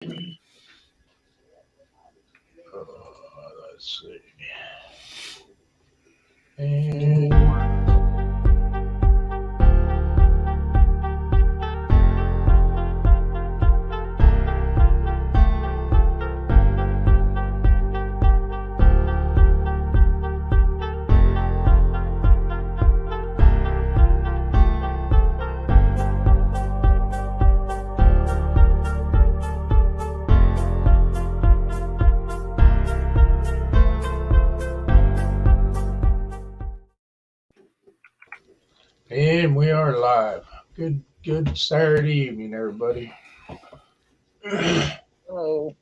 Let's see. And we are live. Good Saturday evening, everybody. Hello.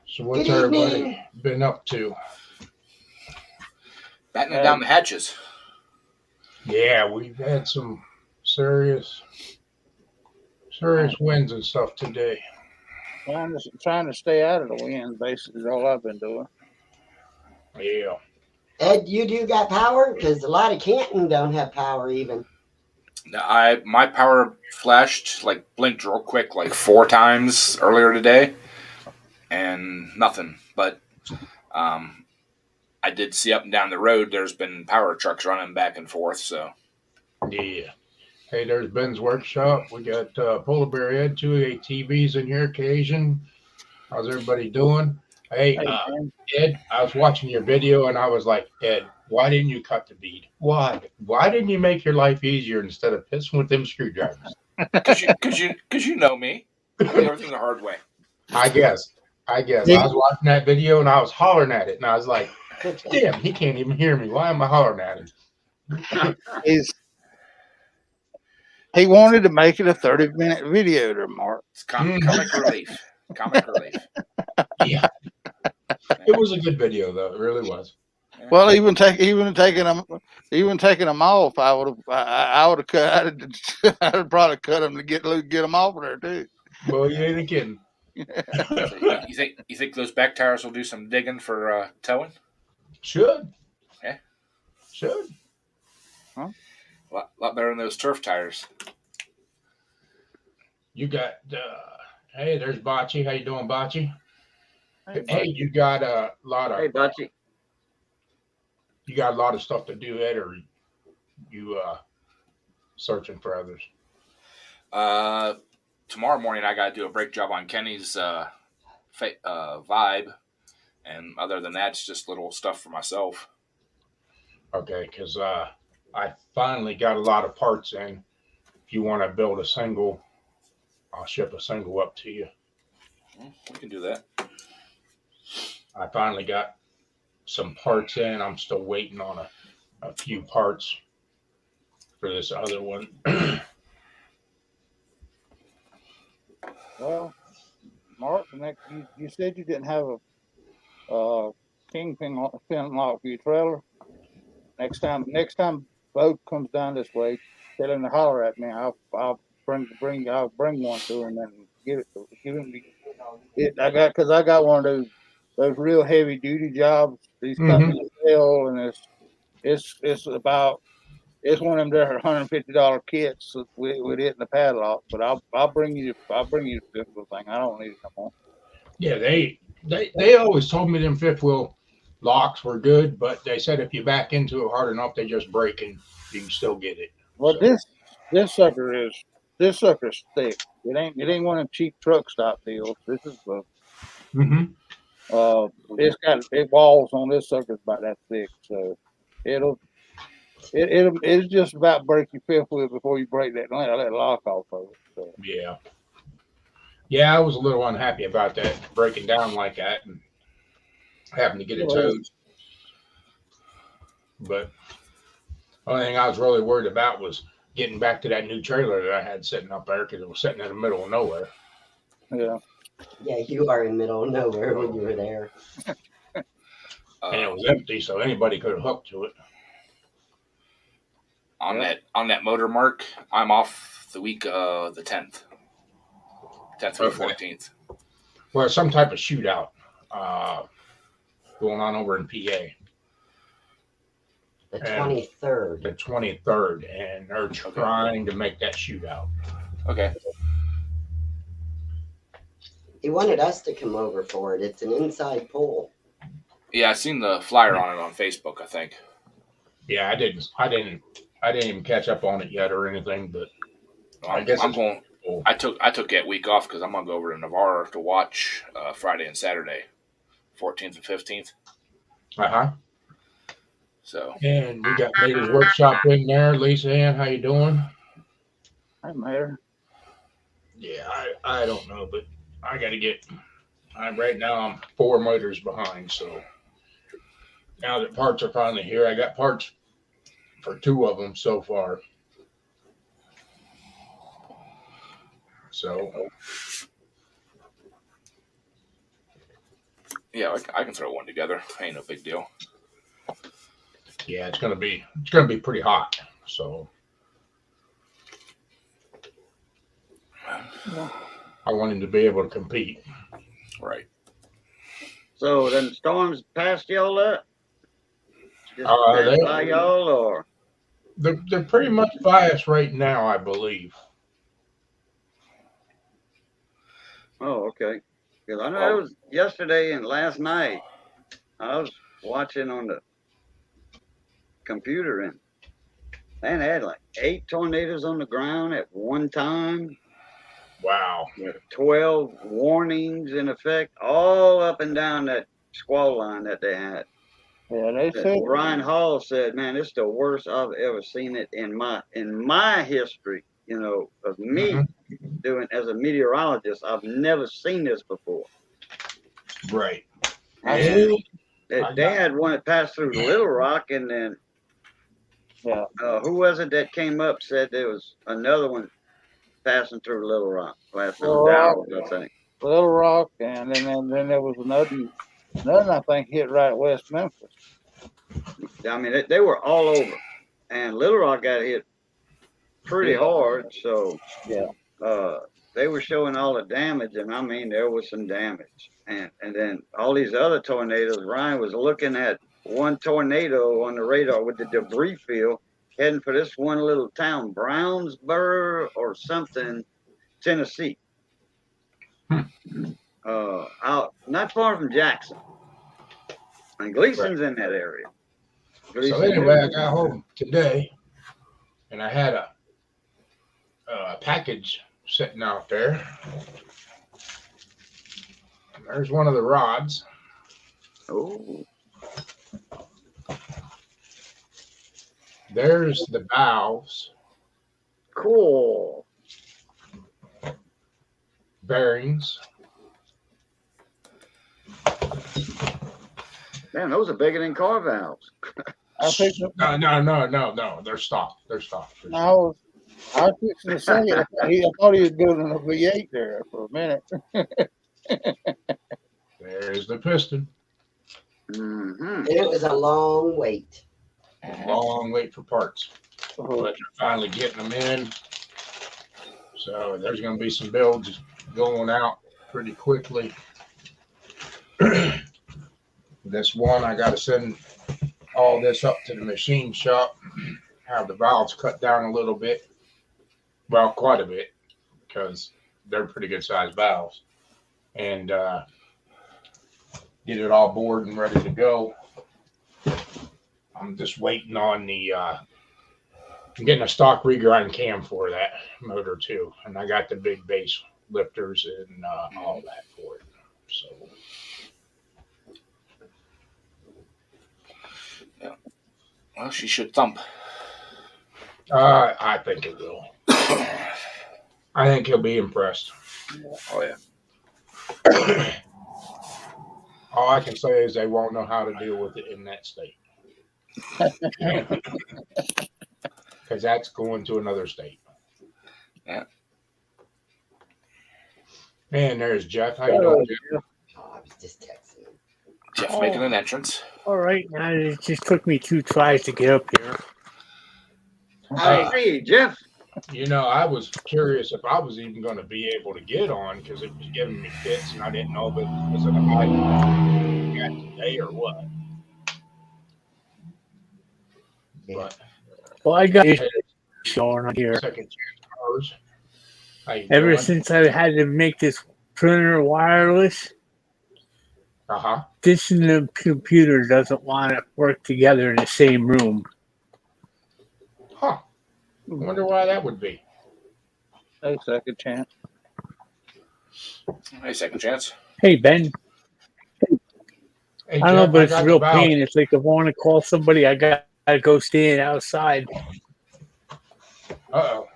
So what's Good evening. everybody been up to? Battening down the hatches. Yeah, we've had some serious winds and stuff today. Trying to stay out of the wind, basically, is all I've been doing. Yeah. Ed, you do got power? Because a lot of Canton don't have power even. My power flashed, blinked real quick, 4 times earlier today, and nothing. But I did see up and down the road there's been power trucks running back and forth. So Yeah. Hey, there's Ben's workshop. We got Polar Bear Ed, 2 ATVs in here occasion. How's everybody doing? Hey, Ed, I was watching your video and I was like, Ed, why didn't you cut the bead? Why? Why didn't you make your life easier instead of pissing with them screwdrivers? Because you know me. I do everything the hard way. I guess. I was watching that video and I was hollering at it and I was like, damn, he can't even hear me. Why am I hollering at him? He wanted to make it a 30-minute video there, Mark. It's comic relief. Comic relief. Yeah. It was a good video though. It really was. Well, even taking them off, I would have cut. I'd probably cut them to get them off of there too. Well, you ain't kidding. So you think those back tires will do some digging for towing? Should. Yeah. Should. Huh? A lot better than those turf tires. You got hey, there's Bocce. How you doing, Bocce? Hey, you got a lot of Bocce. You got a lot of stuff to do, Ed, or you searching for others? Tomorrow morning I got to do a brake job on Kenny's Vibe, and other than that, it's just little stuff for myself. Okay, because I finally got a lot of parts in. If you want to build a single, I'll ship a single up to you. We can do that. I finally got some parts in. I'm still waiting on a few parts for this other one. Well, Mark, you said you didn't have a kingpin lock for your trailer. Next time boat comes down this way, tell him to holler at me. I'll bring one to him and give him I got one of those real heavy duty jobs. These companies sell, and it's one of them there $150 kits with it and the padlock. But I'll bring you the fifth wheel thing. I don't need it no more. Yeah, they always told me them fifth wheel locks were good, but they said if you back into it hard enough, they just break and you can still get it. Well, so. This sucker's thick. It ain't one of them cheap truck stop deals. This is it walls on this sucker's about that thick, so it's just about break your fifth wheel before you break that lock off of it. So. Yeah, I was a little unhappy about that breaking down like that and having to get it towed. But the only thing I was really worried about was getting back to that new trailer that I had sitting up there because it was sitting in the middle of nowhere. Yeah. Yeah, you are in the middle of nowhere when you were there. And it was empty, so anybody could have hooked to it. On that motor, Mark, I'm off the week of the 10th. 10th through 14th. Well, some type of shootout going on over in PA. The 23rd. The 23rd, and they're trying to make that shootout. Okay. He wanted us to come over for it. It's an inside pool. Yeah, I seen the flyer on it on Facebook, I think. Yeah, I didn't even catch up on it yet or anything, but I guess I'm it's going. cool. I took that week off because I'm gonna go over to Navarre to watch Friday and Saturday, 14th and 15th. Uh-huh. So And we got Ladies Workshop in there. Lisa Ann, how you doing? I'm here. Yeah, I don't know, but I got to get. Right now I'm 4 motors behind, so now that parts are finally here, I got parts for 2 of them so far. So yeah, I can throw one together. Ain't no big deal. yeah, it's gonna be pretty hot. So I want him to be able to compete. Right. So then storms passed y'all up? Just They- by y'all or? They're pretty much by us right now, I believe. Oh, okay. Because I know it was yesterday and last night. I was watching on the computer and man, they had like 8 tornadoes on the ground at one time Wow. with 12 warnings in effect, all up and down that squall line that they had. Yeah, they said Ryan Hall said, "Man, it's the worst I've ever seen it in my history. You know, of me doing as a meteorologist. I've never seen this before." Right. And I they had one that passed through Little Rock, and then who was it that came up said there was another one passing through Little Rock last night? Dallas, I think. Little Rock, and then there was another I think hit right west Memphis. I mean, they were all over, and Little Rock got hit pretty hard. So they were showing all the damage, and I mean, there was some damage. And then all these other tornadoes. Ryan was looking at one tornado on the radar with the debris field heading for this one little town, Brownsboro or something, Tennessee. Out not far from Jackson. And Gleason's in that area. So anyway, I got home today, and I had a package sitting out there. And there's one of the rods. Oh, There's the valves, cool. bearings. Man, those are bigger than car valves. I picked up. No. They're stock. I was fixing to say it. I thought he was building a V8 there for a minute. There's the piston. Mm-hmm. It was a long wait. Long wait for parts. But they're finally getting them in. So there's going to be some builds going out pretty quickly. This one, I got to send all this up to the machine shop, have the valves cut down a little bit. Well, quite a bit, because they're pretty good sized valves. And get it all bored and ready to go. I'm just waiting on the I'm getting a stock regrind cam for that motor too, and I got the big base lifters and all that for it. So Well, she should thump. I think it will. I think he'll be impressed. Oh yeah. All I can say is they won't know how to deal with it in that state. Because that's going to another state. Yeah. And there's Jeff. How you doing, Jeff? Oh, I was just texting him. Jeff making an entrance. All right, it just took me 2 tries to get up here. Hey, Jeff. You know, I was curious if I was even going to be able to get on because it was giving me fits, and I didn't know if it was a high today or what. But Well, I got it showing on here. second chance cars. How you Ever doing? since I had to make this printer wireless. Uh-huh. This and the computer doesn't want to work together in the same room. Huh. I wonder why that would be. Hey, second chance. Hey, second chance. Hey, Ben. Hey, I don't know, Jeff, but I it's a got real the valve. pain. It's like if I want to call somebody, I gotta go stand outside. Uh-oh.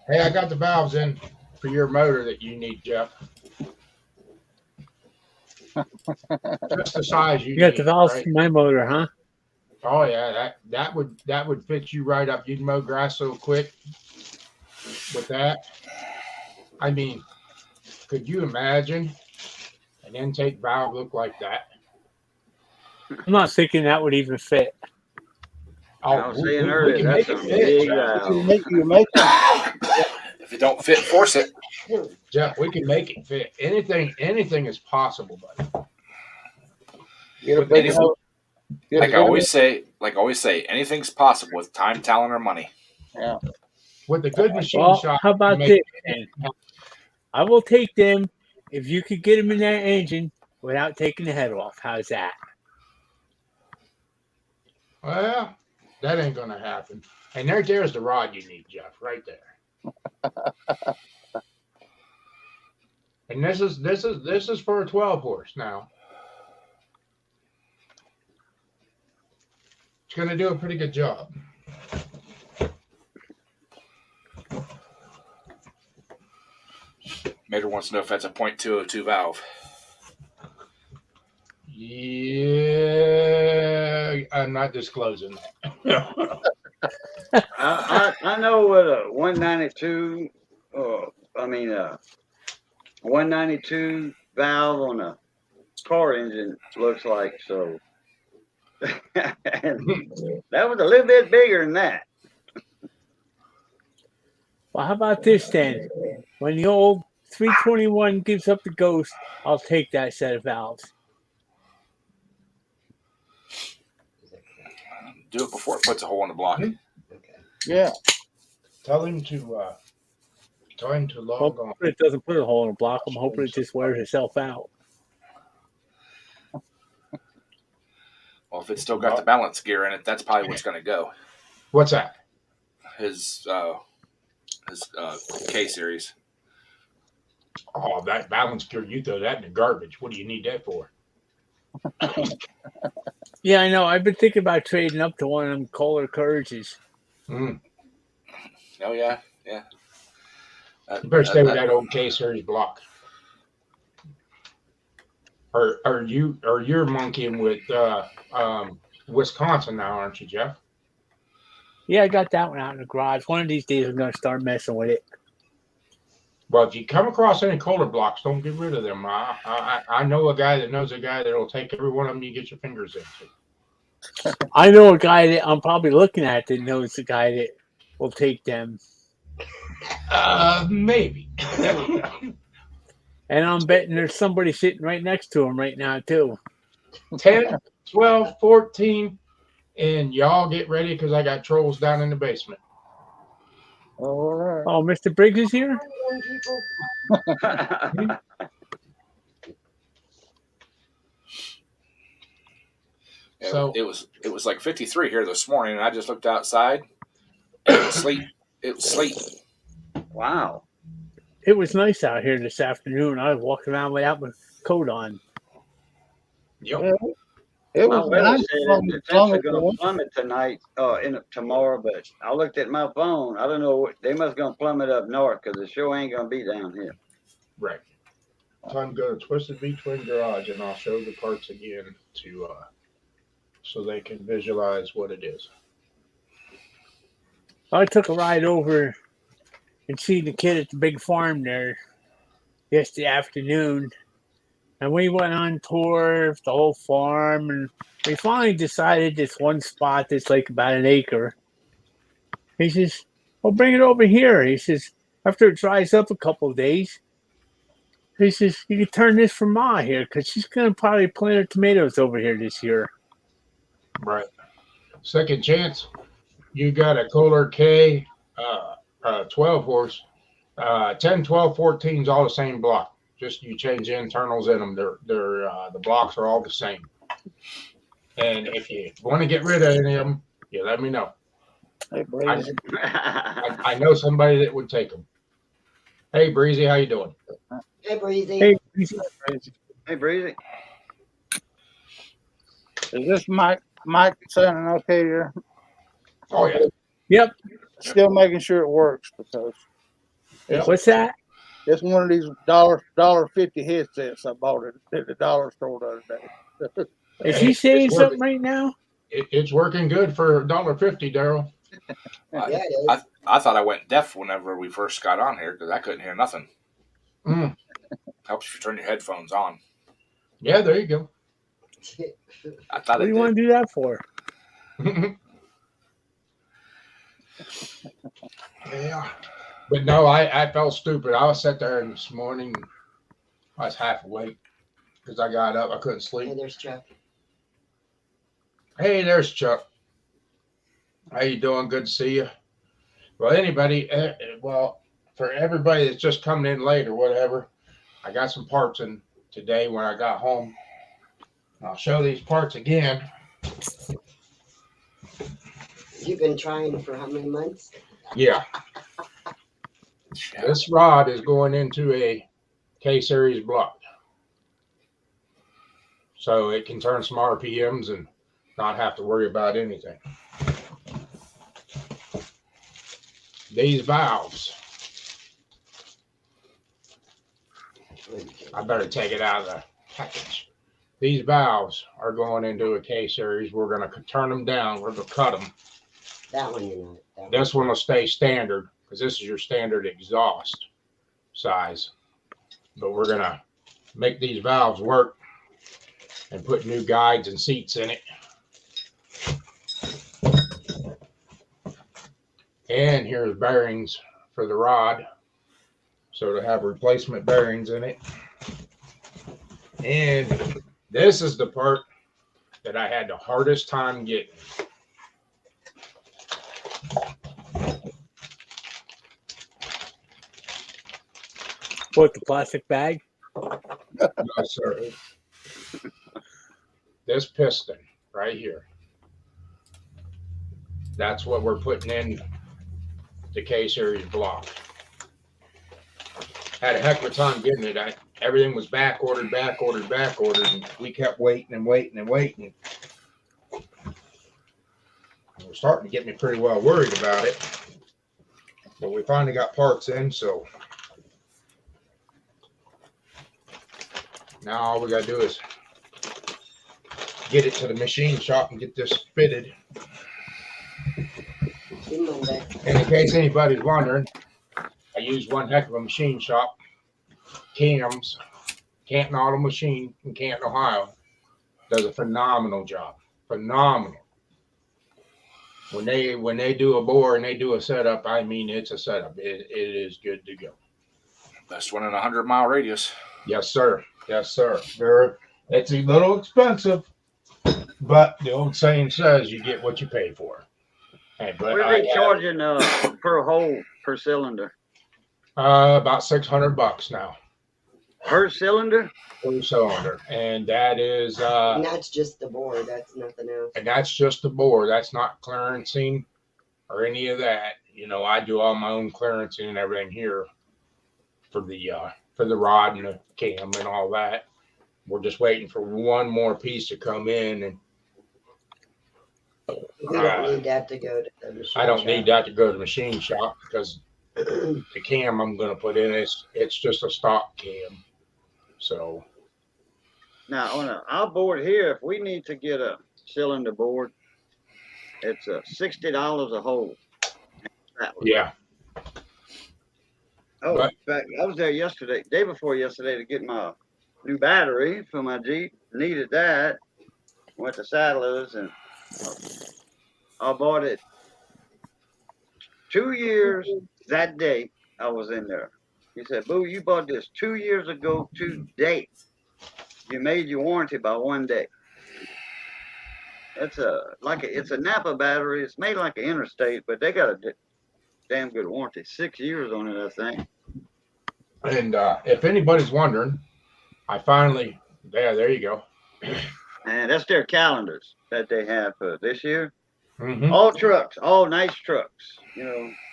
Hey, I got the valves in for your motor that you need, Jeff. Just the size you You got need, the valves right? for my motor, huh? Oh yeah, that would fit you right up. You'd mow grass so quick with that. I mean, could you imagine an intake valve look like that? I'm not thinking that would even fit. I was saying we earlier, can that's make it some fit, big Jeff. You make them. If it don't fit, force it. Jeff, we can make it fit. Anything is possible, buddy. Get a With big any- hose. Get a Like I big always say, anything's possible with time, talent, or money. Yeah. With the good machine Well, shop, how about you make this? Ben? I will take them if you could get them in that engine without taking the head off. How's that? well, that ain't gonna happen. And there's the rod you need, Jeff, right there. And this is for a 12 horse now. It's gonna do a pretty good job. Major wants to know if that's a .202 valve. Yeah, I'm not disclosing that. I know what a 192, 192 valve on a car engine looks like. So, and that was a little bit bigger than that. Well, how about this then? When the old 321 gives up the ghost, I'll take that set of valves. Do it before it puts a hole in the block. Yeah. Tell him to log on. Hoping it doesn't put a hole in the block. I'm hoping it just wears itself out. Well, if it's still got the balance gear in it, that's probably what's going to go. What's that? His K series. Oh, that balance gear, you throw that in the garbage. What do you need that for? Yeah, I know. I've been thinking about trading up to one of them Kohler Courages. Mm. Oh yeah. You better stay with that old K series block. Are you're monkeying with Wisconsin now, aren't you, Jeff? Yeah, I got that one out in the garage. One of these days I'm going to start messing with it. Well, if you come across any Kohler blocks, don't get rid of them. I know a guy that knows a guy that'll take every one of them you get your fingers into. I know a guy that I'm probably looking at that knows a guy that will take them. Maybe. And I'm betting there's somebody sitting right next to him right now, too. 10, 12, 14, and y'all get ready because I got trolls down in the basement. All right. Oh, Mr. Briggs is here? Yeah, So- it was like 53 here this morning, and I just looked outside. And it was sleet. It was sleet. Wow. It was nice out here this afternoon. I was walking around without my coat on. Yep. Yeah. It My was weather nice said long, the long temps are ago. going to plummet tonight, tomorrow, but I looked at my phone. I don't know. They must going to plummet up north because the show ain't going to be down here. Right. Time to go to Twisted V Twin Garage, and I'll show the parts again to so they can visualize what it is. I took a ride over and seen the kid at the big farm there yesterday afternoon. And we went on tour of the whole farm, and we finally decided this one spot that's like about an acre. He says, well, bring it over here. He says, after it dries up a couple of days, he says, you can turn this for Ma here because she's going to probably plant her tomatoes over here this year. Right. Second chance, you got a Kohler K 12 horse. 10, 12, 14 is all the same block. Just you change the internals in them. They're the blocks are all the same. And if you want to get rid of any of them, you let me know. Hey, Breezy. I know somebody that would take them. Hey, Breezy, how you doing? Hey, Breezy. Hey, Breezy. Hey, Breezy. Is this Mike sounding okay here? Oh yeah. yep. Still making sure it works because What's that? it's one of these $1.50 headsets I bought at the dollar store the other day. Is he saying It's something working. right now? It's working good for $1.50, Daryl. Yeah, it is. I thought I went deaf whenever we first got on here because I couldn't hear nothing. Mm. Helps if you turn your headphones on. Yeah, there you go. I thought What do it you want did. to do that for? Yeah. But no, I felt stupid. I was sat there this morning. I was half awake because I got up. I couldn't Hey, sleep. there's Chuck. Hey, there's Chuck. How you doing? Good to see you. Well, anybody, well, for everybody that's just coming in late or whatever, I got some parts in today when I got home. I'll show these parts again. You've been trying for how many months? Yeah. This rod is going into a K-series block. So it can turn some RPMs and not have to worry about anything. These valves, I better take it out of the package. These valves are going into a K-series. We're going to turn them down. We're going to cut them. That one you're not. That This one will stay standard because this is your standard exhaust size. But we're going to make these valves work and put new guides and seats in it. And here's bearings for the rod. So to have replacement bearings in it. And this is the part that I had the hardest time getting. What, the plastic bag? No, sir. This piston right here. That's what we're putting in the K-series block. Had a heck of a time getting it. Everything was back ordered, and we kept waiting and waiting and waiting. It was starting to get me pretty well worried about it. But we finally got parts in, so now all we gotta do is get it to the machine shop and get this fitted. See Monday. And in case anybody's wondering, I use one heck of a machine shop, Cam's, Canton Auto Machine in Canton, Ohio. Does a phenomenal job. Phenomenal. When they do a bore and they do a setup, I mean it's a setup. It is good to go. Best one in a 100-mile radius. Yes, sir. Yes, sir. It's a little expensive, but the old saying says you get what you pay for. Hey, but What are they charging per hole per cylinder? about $600 now Per cylinder? per cylinder, and that is And that's just the board. That's nothing else. and that's just the bore. That's not clearancing or any of that. You know, I do all my own clearancing and everything here for the rod and the cam and all that. We're just waiting for one more piece to come in, and We don't need that to go to the machine I don't shop. need that to go to the machine shop because the cam I'm going to put in it's just a stock cam. So Now, on our board here, if we need to get a cylinder board, it's $60 a hole. That was- yeah, Oh, But- in fact, I was there yesterday, day before yesterday, to get my new battery for my Jeep. Needed that. Went to Saddlers and I bought it 2 years that day I was in there. He said, "Boo, you bought this 2 years ago today. You made your warranty by 1 day." It's a Napa battery. It's made like an Interstate, but they got a damn good warranty. 6 years on it, I think. And if anybody's wondering, I finally, there you go. And that's their calendars that they have for this year. Mhm. All trucks, all nice trucks.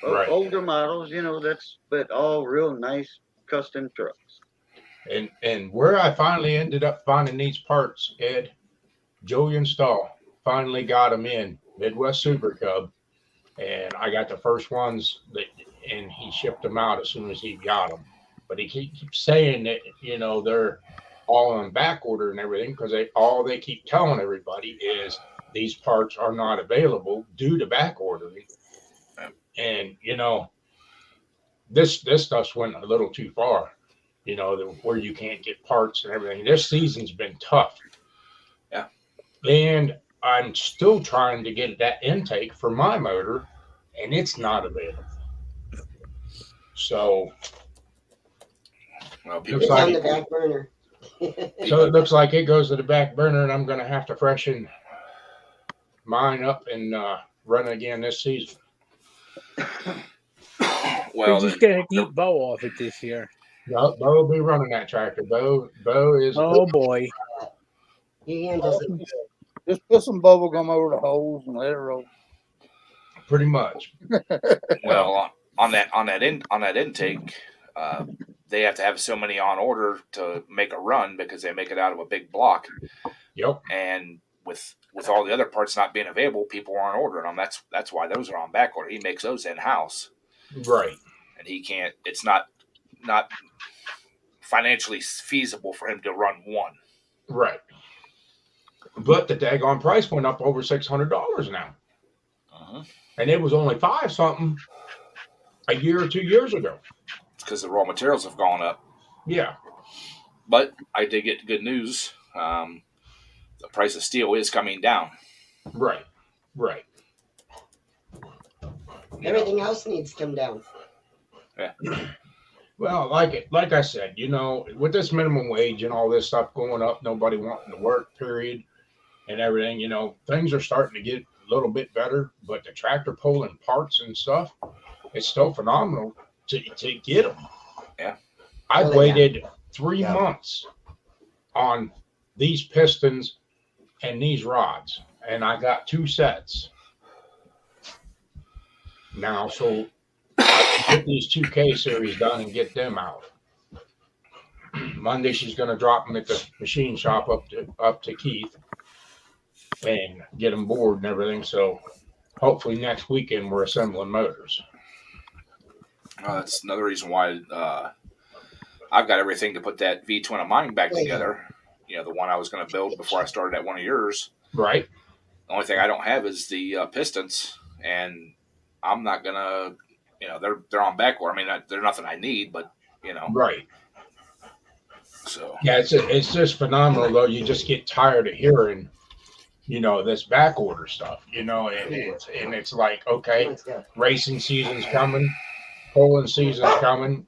Right. Older models. But all real nice custom trucks. And where I finally ended up finding these parts, Ed, Julian Stahl finally got them in Midwest Super Cub, and I got the first ones and he shipped them out as soon as he got them. But he keeps saying that they're all on back order and everything because they keep telling everybody is these parts are not available due to back ordering. And this stuff's went a little too far. Where you can't get parts and everything. This season's been tough. Yeah. And I'm still trying to get that intake for my motor, and it's not available. So, Well, It's people on the back burner. it looks like it goes to the back burner, and I'm going to have to freshen mine up and run again this season. well, We're just then, gonna keep Bo off it this year. Bo will be running that tractor. Bo is Oh boy. He handles it. Just put some bubble gum over the holes and let it roll. pretty much. well on that intake, they have to have so many on order to make a run because they make it out of a big block. Yep. And with all the other parts not being available, people aren't ordering them. That's why those are on back order. He makes those in house, Right. and he can't. It's not financially feasible for him to run one. Right. But the daggone price went up over $600 now. And it was only $5 something a year or 2 years ago. It's because the raw materials have gone up. Yeah. But I did get good news. The price of steel is coming down. Right. Right. Everything else needs to come down. Yeah. Well, like I said, with this minimum wage and all this stuff going up, nobody wanting to work, period, and everything, things are starting to get a little bit better, but the tractor pulling parts and stuff, it's still phenomenal to get them. Yeah. I've Oh, yeah. waited 3 Yeah. months on these pistons and these rods, and I got 2 sets now, so I can get these 2K series done and get them out. Monday she's going to drop them at the machine shop up to Keith and get them bored and everything. So hopefully next weekend we're assembling motors. That's another reason why I've got everything to put that V-twin of mine back together. The one I was going to build before I started at one of yours. Right. The only thing I don't have is the pistons, and I'm not gonna. They're on back order. I mean, they're nothing I need, but Right. So Yeah, it's just phenomenal though. You just get tired of hearing, this back order stuff. And it's like, okay, Let's go. racing season's coming, pulling season's coming.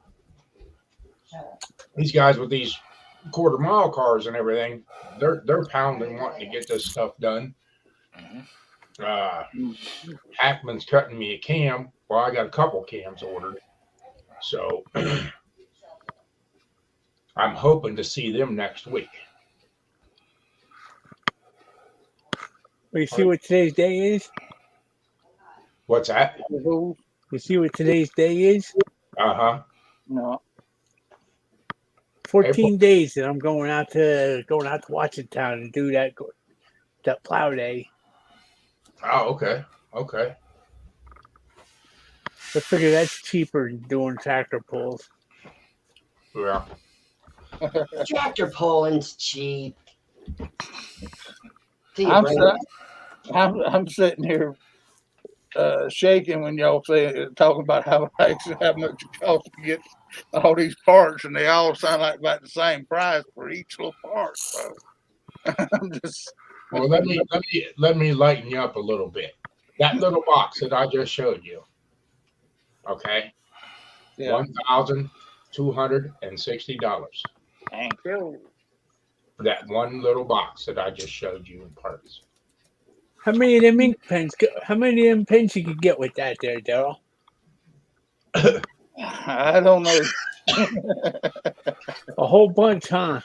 These guys with these quarter-mile cars and everything, they're pounding wanting to get this stuff done. Hackman's cutting me a cam. Well, I got a couple cams ordered, so I'm hoping to see them next week. Well, you see what today's day is? What's that? The holes? You see what today's day is? Uh-huh. No. 14 days that I'm going out to Washington and do that plow day. Oh, okay. Okay. I figure that's cheaper than doing tractor pulls. Yeah. Tractor pulling's cheap. I'm sitting here shaking when y'all talking about how much it costs to get all these parts, and they all sound like about the same price for each little part. So I'm just Well, let me lighten you up a little bit. That little box that I just showed you. Okay. yeah. $1,260 Thank you. for that one little box that I just showed you in parts. How many of them ink pens? How many of them pens you could get with that there, Daryl? I don't know. A whole bunch, huh?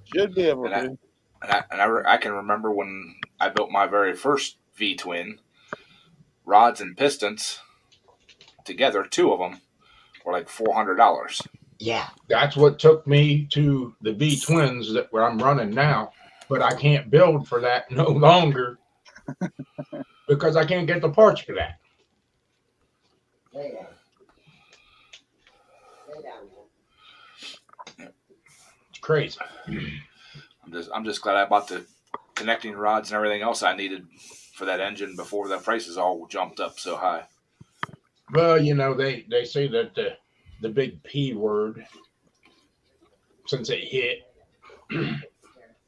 Should be able And to. I can remember when I built my very first V twin, rods and pistons together, two of them were like $400. Yeah. That's what took me to the V twins that where I'm running now, but I can't build for that no longer because I can't get the parts for that. Lay down. Lay down. It's crazy. I'm just glad I bought the connecting rods and everything else I needed for that engine before the prices all jumped up so high. Well, you know, they say that the big P word, since it hit,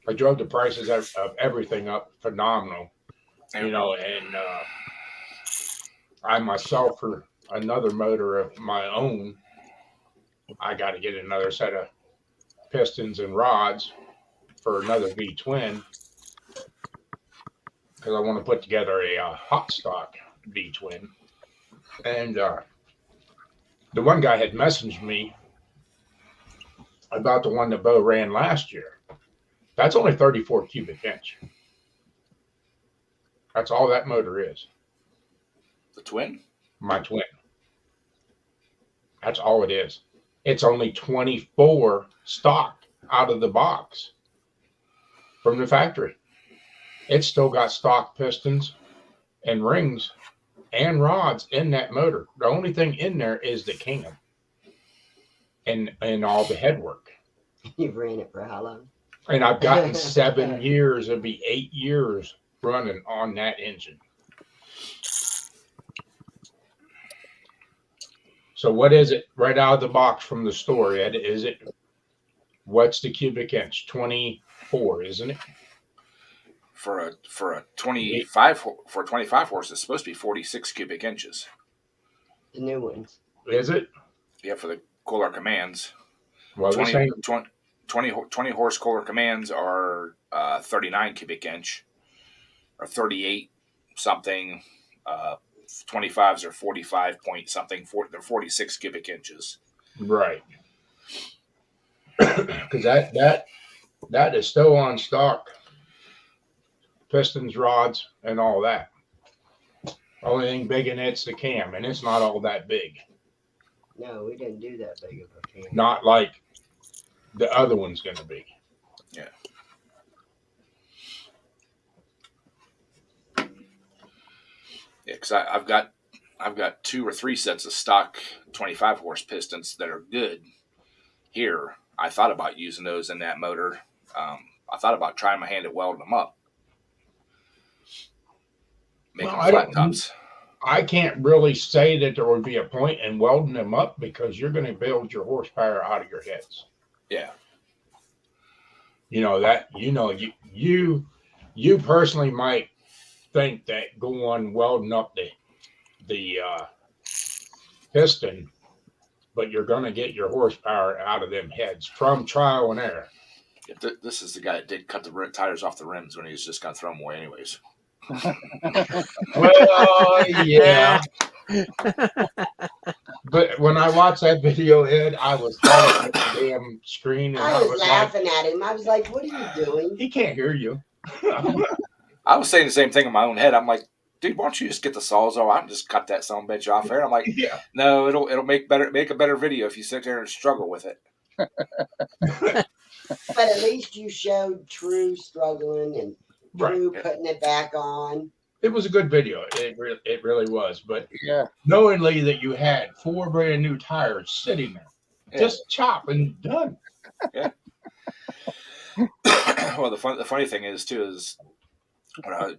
I drove the prices of everything up phenomenal. You know, and I myself, for another motor of my own, I got to get another set of pistons and rods for another V twin because I want to put together a hot stock V twin. And the one guy had messaged me about the one that Bo ran last year. That's only 34 cubic inch. That's all that motor is. The twin? My twin. That's all it is. It's only 24 stock out of the box from the factory. It's still got stock pistons and rings and rods in that motor. The only thing in there is the cam and all the headwork. You've ran it for how long? And I've gotten 7 years, it'd be 8 years running on that engine. So what is it right out of the box from the store, Ed? Is it, what's the cubic inch? 24, isn't it? For a 25 horse, it's supposed to be 46 cubic inches. The new ones. Is it? Yeah, for the Kohler Commands. Well, 20 horse Kohler Commands are 39 cubic inch or 38 something. 25s are 45 point something. They're 46 cubic inches. right. Because that is still on stock. Pistons, rods, and all that. Only thing big in it's the cam, and it's not all that big. No, we didn't do that big of a cam. Not like the other one's going to be. Yeah. Yeah, because I've got 2 or 3 sets of stock 25 horse pistons that are good. Here, I thought about using those in that motor. I thought about trying my hand at welding them up. Making flat tops. I can't really say that there would be a point in welding them up because you're going to build your horsepower out of your heads. Yeah. You know that. You know you personally might think that going welding up the piston, but you're going to get your horsepower out of them heads from trial and error. Yeah, this is the guy that did cut the tires off the rims when he was just going to throw them away anyways. Well, yeah. But when I watched that video, Ed, I was calling at the damn screen. And I was like, laughing at him. I was like, what are you doing? he can't hear you. I was saying the same thing in my own head. I'm like, dude, why don't you just get the Sawzall out and just cut that son of a bitch off there? I'm like, Yeah. no, it'll make a better video if you sit there and struggle with it. But at least you showed true struggling and true Right. putting it back on. It was a good video. It really was. But Yeah. knowingly that you had 4 brand new tires sitting there, Yeah. just chop and done. Well, the funny thing is too is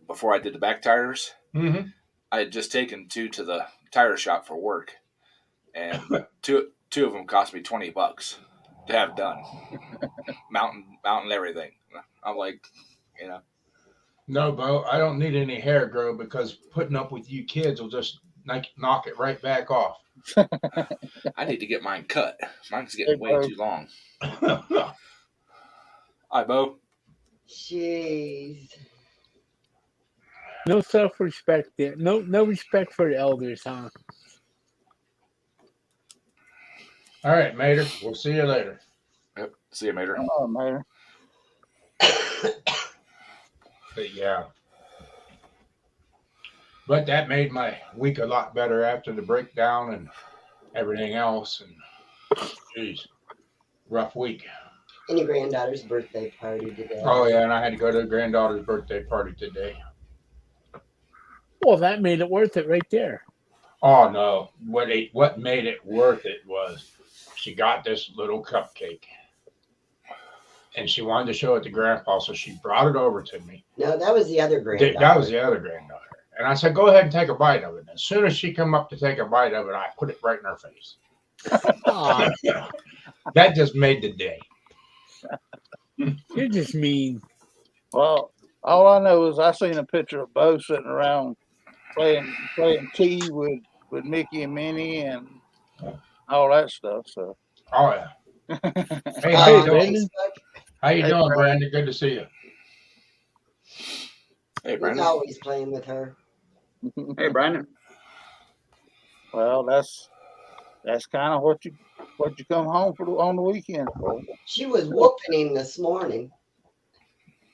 before I did the back tires, Mm-hmm. I had just taken 2 to the tire shop for work, and two of them cost me $20 to have done, mountain everything. I'm like, you know, No, Bo, I don't need any hair grow because putting up with you kids will just knock it right back off. I need to get mine cut. Mine's getting Hey, way Bo. too long. Hi, Bo. Jeez. No self-respect there. No respect for the elders, huh? All right, Mater. We'll see you later. Yep. See you, Mater. Oh, man. But yeah. But that made my week a lot better after the breakdown and everything else. And geez, rough week. And your granddaughter's birthday party today. Oh yeah, and I had to go to the granddaughter's birthday party today. Well, that made it worth it right there. Oh no, what made it worth it was she got this little cupcake, and she wanted to show it to Grandpa, so she brought it over to me. No, that was the other granddaughter. That was the other granddaughter, and I said, "Go ahead and take a bite of it." And as soon as she come up to take a bite of it, I put it right in her face. Aw, That just made the day. you're just mean. Well, all I know is I seen a picture of Bo sitting around playing tea with Mickey and Minnie and all that stuff. So Oh yeah. Hey, Oh, how you on doing? Facebook, How you Hey, doing, Brandon. Brandon? Good to see you. Hey, he's Brandon. always playing with her. Hey, Brandon. well, that's kind of what you come home for on the weekend for. She was whooping him this morning.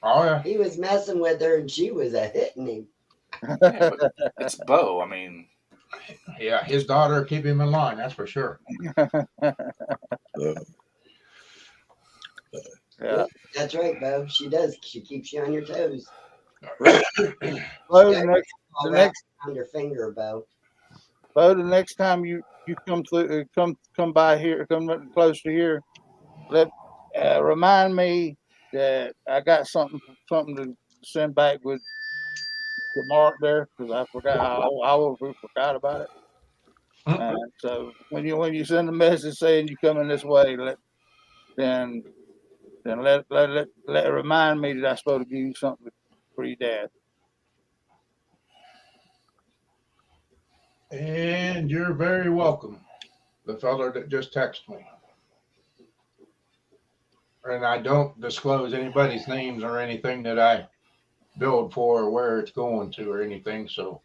Oh yeah. He was messing with her and she was hitting him. Yeah, but it's Bo. I mean, Yeah, his daughter keep him in line, that's for sure. Yeah. That's right, Bo. She does. She keeps you on your toes. Bo, Yeah. the next All The wrapped next- around her finger, Bo. Bo, the next time you come through, come by here, come close to here, remind me that I got something to send back with to Mark there because I forgot. I forgot about it. And so when you send a message saying you coming this way, then let remind me that I'm supposed to give you something for your dad. And you're very welcome. The feller that just texted me. And I don't disclose anybody's names or anything that I billed for or where it's going to or anything. So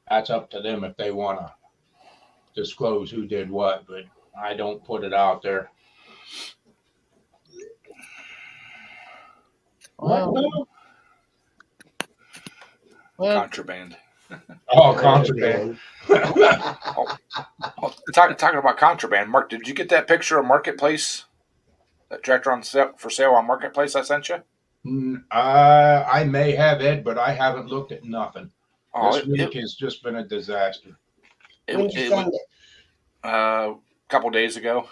that's up to them if they want to disclose who did what, but I don't put it out there. Well, contraband. Oh, contraband. Oh, talking about contraband, Mark, did you get that picture of Marketplace? That tractor on sale, for sale on Marketplace I sent you? I may have, Ed, but I haven't looked at nothing. Oh, This week has just been a disaster. When did you send it? a couple days ago.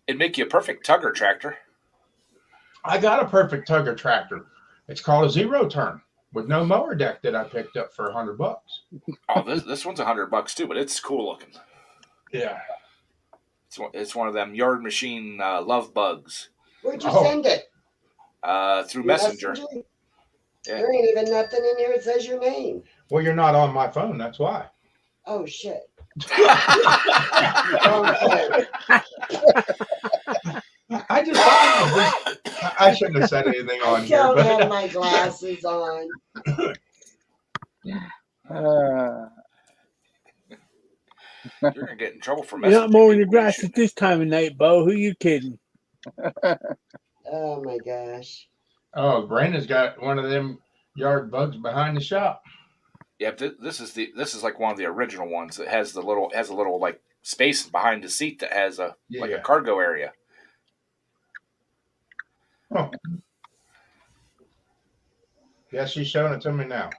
It'd make you a perfect tugger tractor. I got a perfect tugger tractor. It's called a zero turn with no mower deck that I picked up for $100. Oh, this one's $100 too, but it's cool looking. Yeah. It's one of them Yard Machine love bugs. Where'd you Oh. send it? Through Messenger. Yeah. There ain't even nothing in here that says your name. Well, you're not on my phone. That's why. Oh shit. I just I shouldn't have said anything I on here, don't have but my glasses on. You're gonna get in trouble for You're Messenger. not mowing your people. You grass should- at this time of night, Bo. Who you kidding? Oh my gosh. oh, Brandon's got one of them yard bugs behind the shop. Yeah, this is like one of the original ones that has a little like space behind the seat that has a like a Yeah. cargo area. Huh. Yeah, she's showing it to me now.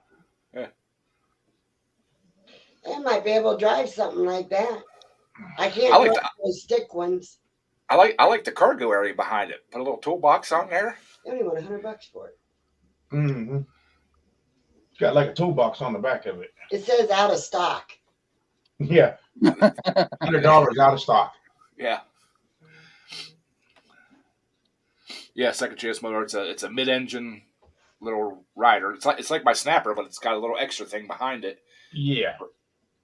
I might be able to drive something like that. I can't I like drive those stick ones. I like the cargo area behind it. Put a little toolbox on there. They only want $100 for it. Mm-hmm. It's got like a toolbox on the back of it. It says out of stock. Yeah. $100 out of stock. Yeah. Yeah, second chance motor. It's a mid-engine little rider. It's like my Snapper, but it's got a little extra thing behind it. Yeah.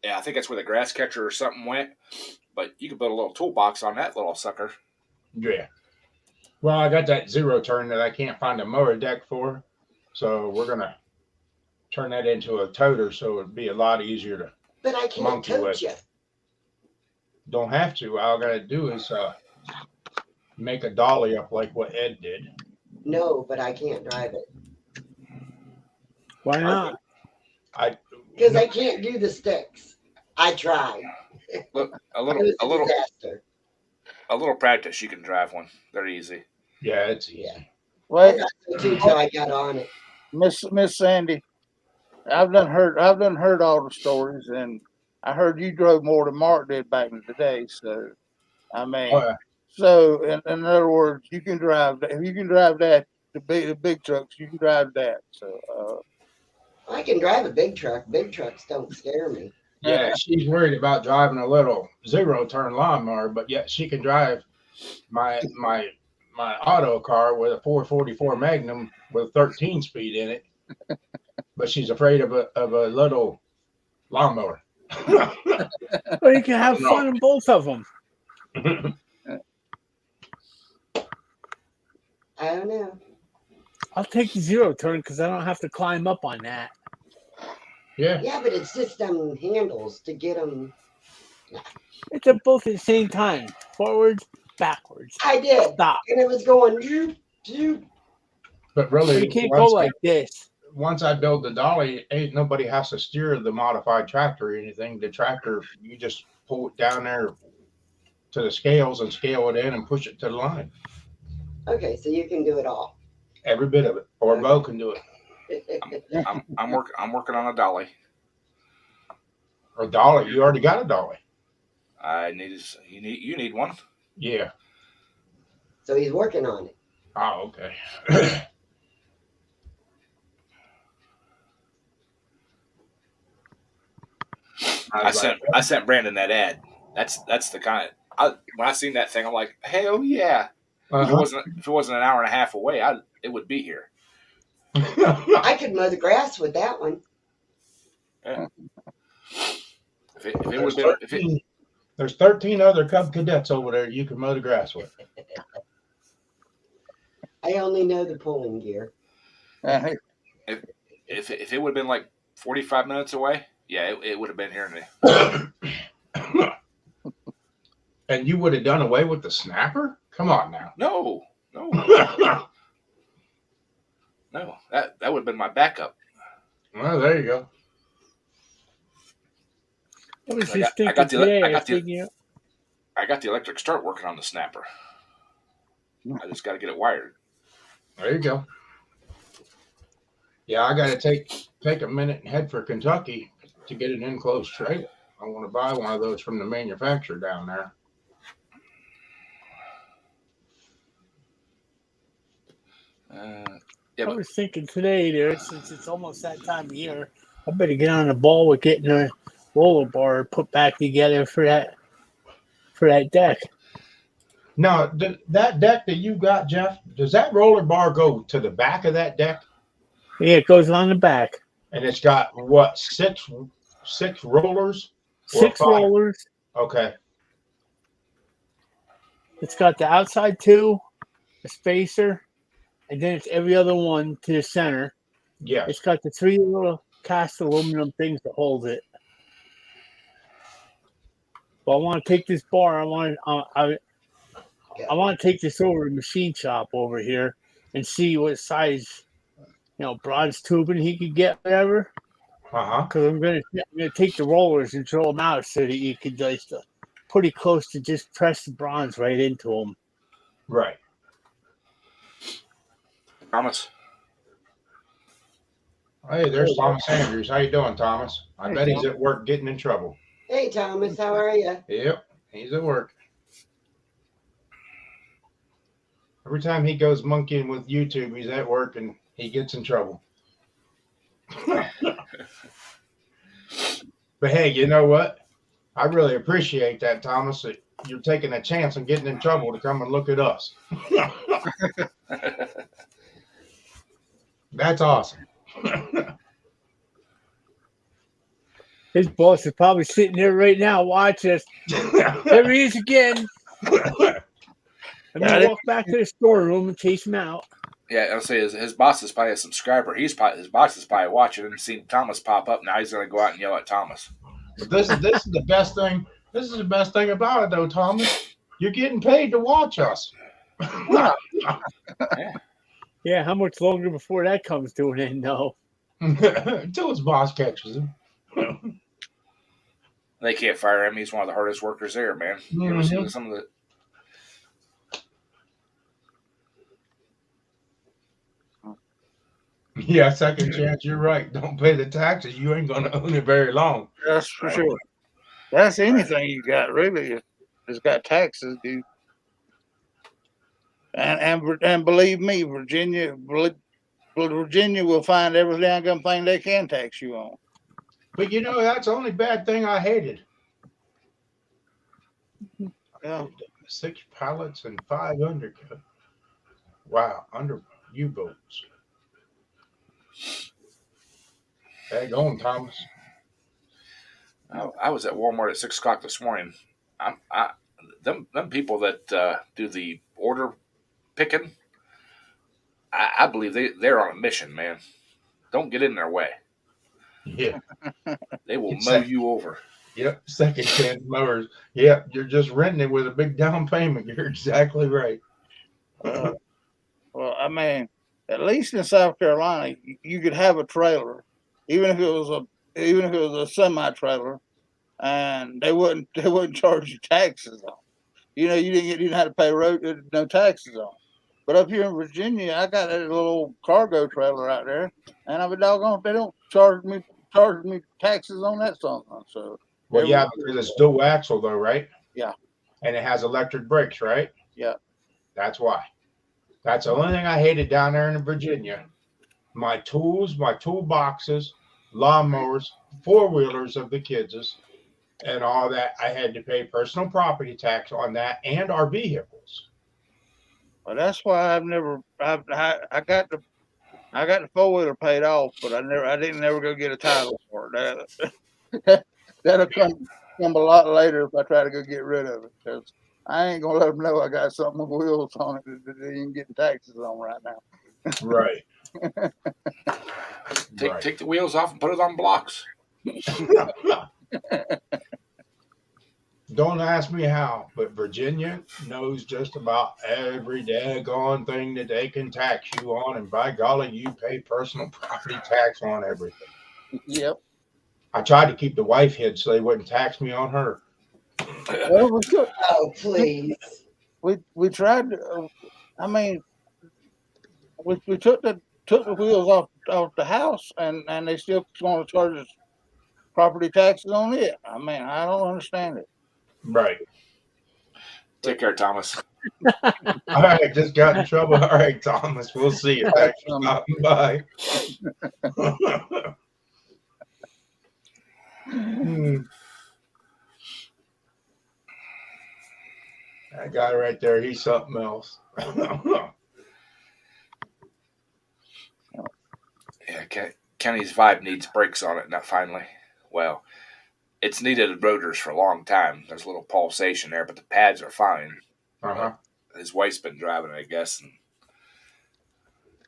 Yeah, I think that's where the grass catcher or something went. But you can put a little toolbox on that little sucker. Yeah. Well, I got that zero turn that I can't find a mower deck for. So we're going to turn that into a toter so it'd be a lot easier to. But I can't Monkey tote with. you. don't have to. All I gotta do is make a dolly up like what Ed did. No, but I can't drive it Why not? because I can't do the sticks. I tried. Look, It was a disaster. a little practice, you can drive one. They're easy. Yeah, it's easy. Yeah. I Wait, got so too till I got on it. Miss Sandy, I've done heard all the stories, and I heard you drove more than Mark did back in the day. So, I mean, Oh, yeah. so in other words, you can drive that. If you can drive that, the big trucks, you can drive that. So, I can drive a big truck. Big trucks don't scare me. Yeah, she's worried about driving a little 0-turn lawnmower, but yet she can drive my auto car with a 444 Magnum with 13 speed in it. But she's afraid of a little lawnmower. Well, you can have fun in both of them. I don't know. I'll take the 0-turn because I don't have to climb up on that. Yeah. Yeah, but it's just them handles to get them. It's at both at the same time. Forwards, backwards. I did, Stop. and it was going. Zoop, zoop. But really, You can't go like this. once I build the dolly, ain't nobody has to steer the modified tractor or anything. The tractor, you just pull it down there to the scales and scale it in and push it to the line. Okay, so you can do it all. Every bit of it. Or Bo can do it. I'm working on a dolly. Or dolly. You already got a dolly. You need one. Yeah. So he's working on it. Oh, okay. I sent Brandon that ad. That's the kind of when I seen that thing, I'm like, hell yeah. If it wasn't an hour and a half away, it would be here. I could mow the grass with that one. Yeah. If it would There's 13 other Cub Cadets over there you can mow the grass with. I only know the pulling gear. if it would have been like 45 minutes away, yeah, it would have been here. And you would have done away with the snapper? Come on now. No. No, that would have been my backup. Well, there you go. I was I just got thinking today. I got the electric start working on the snapper. I just got to get it wired. There you go. Yeah, I got to take a minute and head for Kentucky to get an enclosed trailer. I want to buy one of those from the manufacturer down there. I was thinking today, there, since it's almost that time of year, I better get on the ball with getting a roller bar put back together for that deck. Now, that deck that you got, Jeff, does that roller bar go to the back of that deck? Yeah, it goes on the back. And it's got what, six rollers? Or 6 5? rollers. Okay. It's got the outside 2, a spacer, and then it's every other one to the center. Yeah. It's got the 3 little cast aluminum things that hold it. But I want to take this bar. I want to take this over to the machine shop over here and see what size, bronze tubing he could get, whatever. Because I'm gonna take the rollers and throw them out so that you could just pretty close to just press the bronze right into them. Right. Thomas. Hey, there's Thomas Andrews. How you doing, Thomas? I bet he's at work getting in trouble. Hey, Thomas, how are you? Yep, he's at work. Every time he goes monkeying with YouTube, he's at work and he gets in trouble. But hey, you know what? I really appreciate that, Thomas, that you're taking a chance and getting in trouble to come and look at us. That's awesome. His boss is probably sitting there right now watching us. There he is again. I'm going to walk back to the storeroom and chase him out. Yeah, I'll say his boss is probably a subscriber. His boss is probably watching and seeing Thomas pop up. Now he's going to go out and yell at Thomas. This is the best thing. This is the best thing about it, though, Thomas. You're getting paid to watch us. Yeah, how much longer before that comes to an end, though? Until his boss catches him. They can't fire him. He's one of the hardest workers there, man. You ever see some of the? Yeah, second chance, you're right. Don't pay the taxes. You ain't going to own it very long. That's for sure. That's anything you got, really. It's got taxes, dude. And believe me, Virginia will find every damn thing they can tax you on. But you know, that's the only bad thing I hated. Yeah. 6 pallets and 5 undercut. Wow, under U-boats. Hang on, Thomas. I was at Walmart at 6:00 this morning. Them people that do the order picking, I believe they're on a mission, man. Don't get in their way. Yeah. They will mow you over. Yep, second chance mowers. Yep, you're just renting it with a big down payment. You're exactly right. Well, I mean, at least in South Carolina, you could have a trailer, even if it was a semi trailer, and they wouldn't charge you taxes on. You know, you didn't have to pay no taxes on. But up here in Virginia, I got a little cargo trailer out there, and I'm a doggone, they don't charge me taxes on that something. So. Well, yeah, because it's dual axle though, right? Yeah. And it has electric brakes, right? Yeah. That's why. That's the only thing I hated down there in Virginia. My tools, my toolboxes, lawnmowers, 4-wheelers of the kids' and all that. I had to pay personal property tax on that and our vehicles. Well, that's why I got the 4-wheeler paid off, but I didn't ever go get a title for it. That'll come a lot later if I try to go get rid of it, because I ain't gonna let them know I got something with wheels on it that they ain't getting taxes on right now. Right. Take the wheels off and put it on blocks. Don't ask me how, but Virginia knows just about every daggone thing that they can tax you on, and by golly, you pay personal property tax on everything. Yep. I tried to keep the wife hid so they wouldn't tax me on her. Well, Oh, please. we tried to. I mean, we took the wheels off the house, and they still going to charge us property taxes on it. I mean, I don't understand it. Right. Take care, Thomas. All right, just got in trouble. All right, Thomas, we'll see you. Thanks for stopping by. That guy right there, he's something else. Yeah, Kenny's Vibe needs brakes on it, not finally. Well, it's needed rotors for a long time. There's a little pulsation there, but the pads are fine. Uh-huh. His wife's been driving it, I guess, and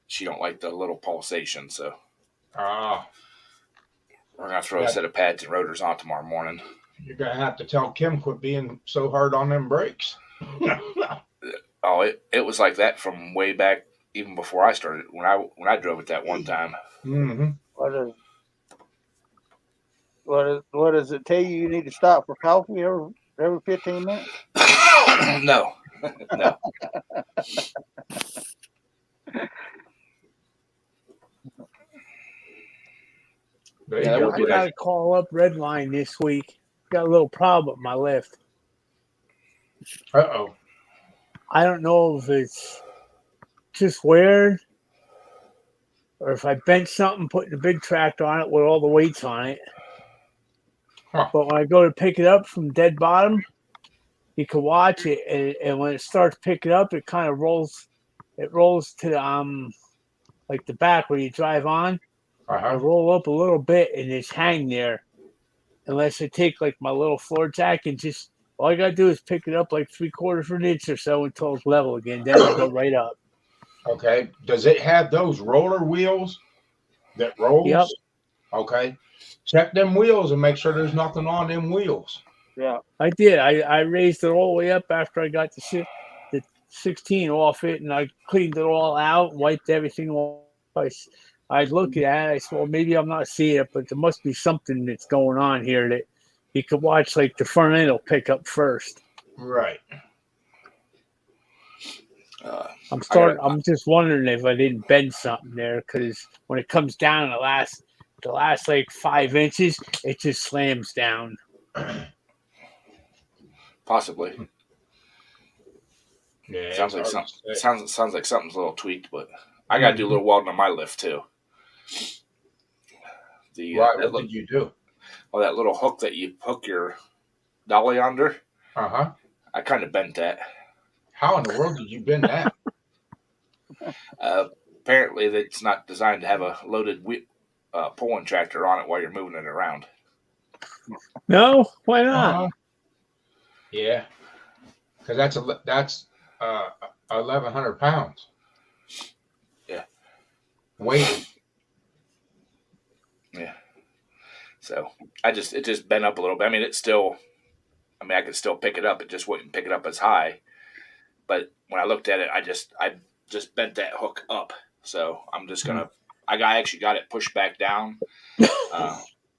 she don't like the little pulsation, so we're gonna throw a set of pads and rotors on tomorrow morning. You're gonna have to tell Kim quit being so hard on them brakes. Oh, it was like that from way back, even before I started. When I drove it that one time. Mm-hmm. What does it tell you? You need to stop for coffee every 15 minutes? No. No. I got to call up Redline this week. Got a little problem with my lift. Uh-oh. I don't know if it's just weird or if I bent something putting a big tractor on it with all the weights on it. Huh. But when I go to pick it up from dead bottom, you can watch it, and when it starts picking up, it kind of rolls. It rolls to like the back where you drive on. I roll up a little bit and just hang there, unless I take like my little floor jack and just all I gotta do is pick it up like 3/4 of an inch or so until it's level again. Then I go right up. Okay. Does it have those roller wheels that rolls? Yep. Okay. Check them wheels and make sure there's nothing on them wheels. Yeah. I did. I raised it all the way up after I got the 16 off it, and I cleaned it all out, wiped everything off. I looked at it. I said, well, maybe I'm not seeing it, but there must be something that's going on here that you could watch. Like the front end will pick up first. Right. I'm just wondering if I didn't bend something there, because when it comes down the last like 5 inches, it just slams down. Possibly. Yeah. Sounds like it's hard something. to say. Sounds like something's a little tweaked, but I got to do a little welding on my lift too. Right. What did you do? That little hook that you hook your dolly under, Uh-huh. I kind of bent that. How in the world did you bend that? Apparently, it's not designed to have a loaded pulling tractor on it while you're moving it around. No, why not? Uh-huh. Yeah. Because that's 1,100 pounds. Yeah. Weighted. Yeah. So it just bent up a little bit. I mean, I could still pick it up. It just wouldn't pick it up as high. But when I looked at it, I just bent that hook up. So I'm just gonna. I actually got it pushed back down.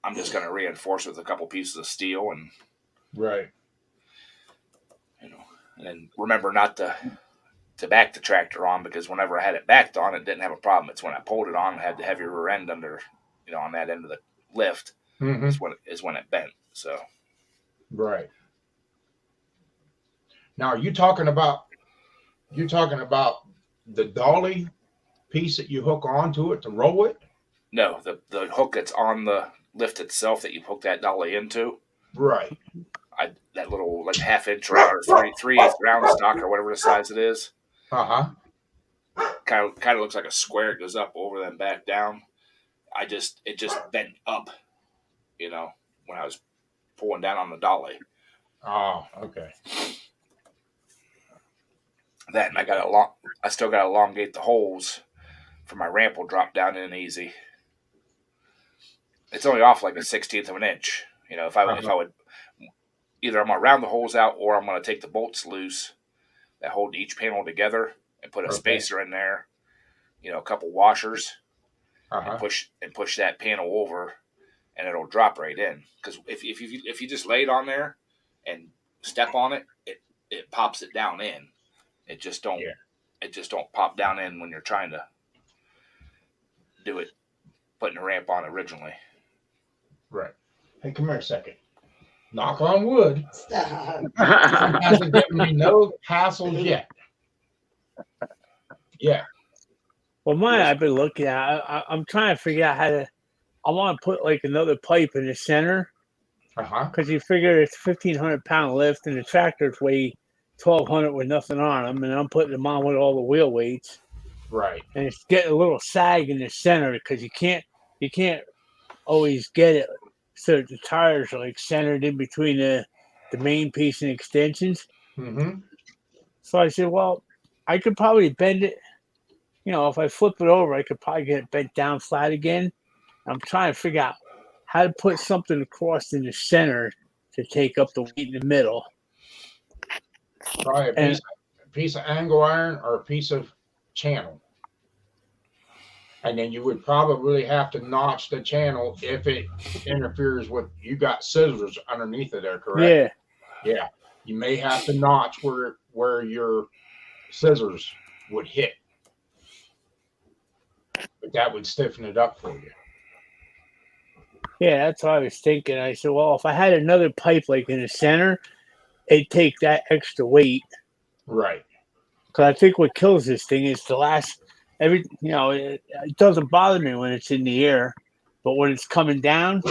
I'm just gonna reinforce it with a couple pieces of steel, and Right. and then remember not to back the tractor on, because whenever I had it backed on, it didn't have a problem. It's when I pulled it on, I had the heavier rear end under, on that end of the lift. Mm-hmm. is when it bent. So Right. Now, are you talking about the dolly piece that you hook onto it to roll it? no, the hook that's on the lift itself that you hook that dolly into. Right. That little like half-inch or 3/8 round stock or whatever the size it is. Uh-huh. Kind of looks like a square. It goes up over then back down. It just bent up, when I was pulling down on the dolly. Oh, okay. That, and I still got to elongate the holes for my ramp will drop down in easy. It's only off like a 1/16 of an inch. If I would, either I'm gonna round the holes out or I'm gonna take the bolts loose that hold each panel together and put a spacer in there, a couple washers, Uh-huh. and push that panel over, and it'll drop right in. Because if you just lay it on there and step on it, it pops it down in. It just don't pop down in when you're trying to do it, putting the ramp on originally. Right. Hey, come here a second. Knock on wood. Stop. Hasn't given me no hassles yet. Yeah. Well, mine I've been looking at. I'm trying to figure out how to. I want to put like another pipe in the center, Uh-huh. because you figure it's 1,500-pound lift and the tractors weigh 1,200 with nothing on them, and I'm putting them on with all the wheel weights, Right. and it's getting a little sag in the center because you can't always get it so the tires are like centered in between the main piece and extensions. Mm-hmm. So I said, well, I could probably bend it. If I flip it over, I could probably get it bent down flat again. I'm trying to figure out how to put something across in the center to take up the weight in the middle. Probably a piece of angle iron or a piece of channel. And then you would probably have to notch the channel if it interferes with, you got scissors underneath it there, correct? Yeah. Yeah. You may have to notch where your scissors would hit. But that would stiffen it up for you. Yeah, that's what I was thinking. I said, well, if I had another pipe like in the center, it'd take that extra weight. Right. Because I think what kills this thing is it doesn't bother me when it's in the air, but when it's coming down,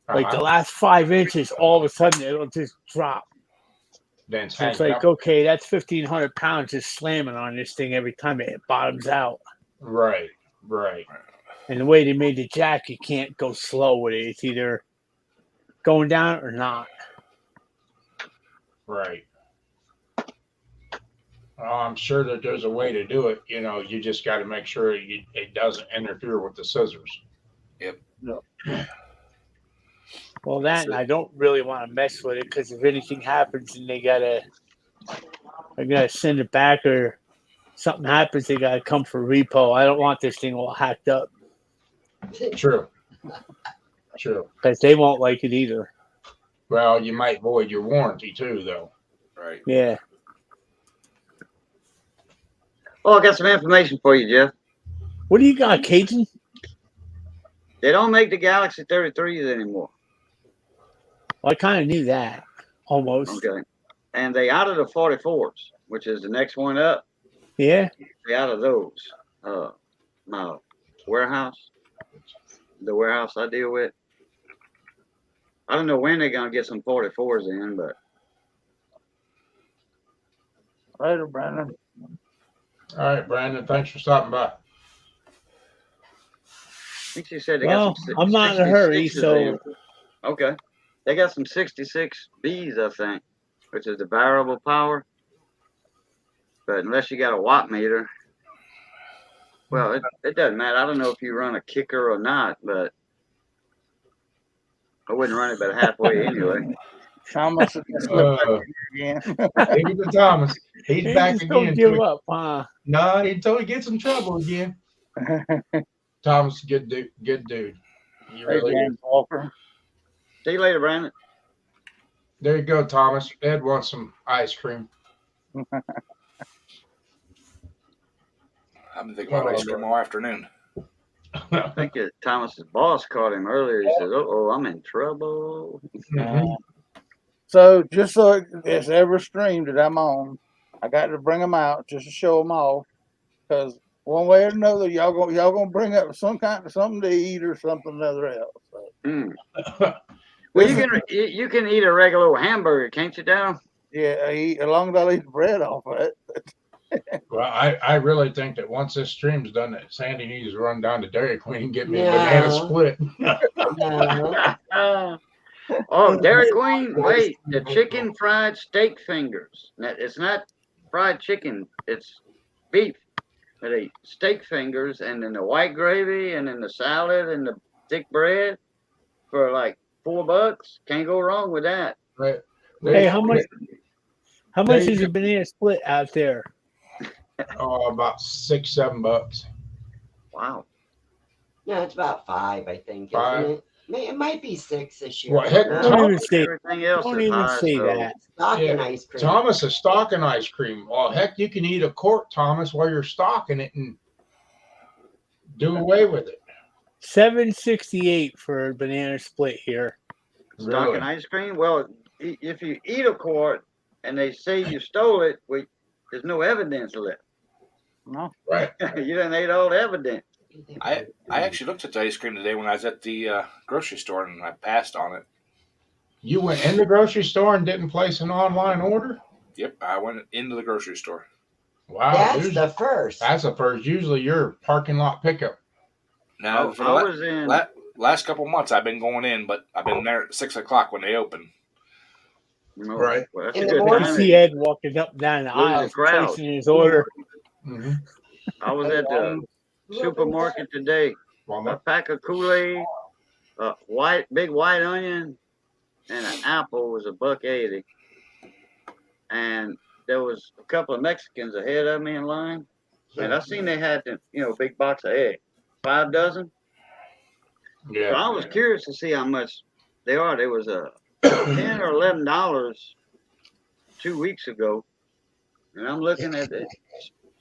like the last 5 inches, all of a sudden it'll just drop. Then So it's like, okay, that's 1,500 pounds just slamming on this thing every time it bottoms out. Right. And the way they made the jack, you can't go slow with it. It's either going down or not. Right. I'm sure that there's a way to do it. You just got to make sure it doesn't interfere with the scissors. Yep. No. Well, that and I don't really want to mess with it because if anything happens and they gotta send it back or something happens, they gotta come for repo. I don't want this thing all hacked up True. True. because they won't like it either. Well, you might void your warranty too, though. Right. Yeah. Oh, I got some information for you, Jeff. What do you got, Cajun? They don't make the Galaxy 33s anymore. Well, I kind of knew that almost. Okay. And they out of the 44s, which is the next one up. Yeah. They out of those. My warehouse, the warehouse I deal with. I don't know when they're gonna get some 44s in, but Later, Brandon. All right, Brandon. Thanks for stopping by. I think she said they Well, got some. I'm not in a hurry, 66s so in. Okay. They got some 66Bs, I think, which is the variable power. But unless you got a watt meter, well, it doesn't matter. I don't know if you run a kicker or not, but I wouldn't run it but halfway anyway. Thomas is again. David Thomas. He's they back just don't again. give up, huh? No, until he gets in trouble again. Thomas, good dude. Good dude. You Hey, really is. James Walker. See you later, Brandon. There you go, Thomas. Ed wants some ice cream. I've been thinking about ice cream all afternoon. I think Thomas's boss called him earlier. He said, "Oh, I'm in trouble." Mhm. So just so it's every stream that I'm on, I got to bring them out just to show them off. Because one way or another, y'all gonna bring up something to eat or something or other else. So, Mm. Well, you can eat a regular old hamburger, can't you, Darryl? yeah, as long as I leave the bread off of it. Well, I really think that once this stream's done, that Sandy needs to run down to Dairy Queen and get me a No. banana split. No. Oh, Dairy Queen, wait, the chicken fried steak fingers. Now, it's not fried chicken, it's beef. But they steak fingers and then the white gravy and then the salad and the thick bread for like $4. Can't go wrong with that. Right. Hey, how much There is you a banana split out there? Oh, about $6-7. Wow. No, it's about 5, I think, Five. isn't it? It might be 6 this year. Well, heck, I don't Don't know. even say. Everything else Don't is even high, say so that. Stocking Yeah. ice cream. Thomas is stocking ice cream. Well, heck, you can eat a quart, Thomas, while you're stocking it and do away with it. $7.68 for a banana split here. stocking Really. ice cream. Well, if you eat a quart and they say you stole it, there's no evidence left. No. Right. You done ate all the evidence. I actually looked at the ice cream today when I was at the grocery store and I passed on it. You went in the grocery store and didn't place an online order? Yep, I went into the grocery store. Wow. That's dude. the first. That's the first. Usually you're parking lot pickup. Now, for the I was in. last couple of months, I've been going in, but I've been there at 6 o'clock when they open. No, Right. well, that's In a the good morning. I time. see Ed walking up and down the Losing aisle, the crowd. placing his order. Mm-hmm. I was at the supermarket today. Well, A pack of Kool-Aid, a big white onion, and an apple was $1.80. And there was a couple of Mexicans ahead of me in line. And I seen they had the big box of eggs, 5 dozen. yeah. So I was curious to see how much they are. There was a $10 or $11 2 weeks ago, and I'm looking at it,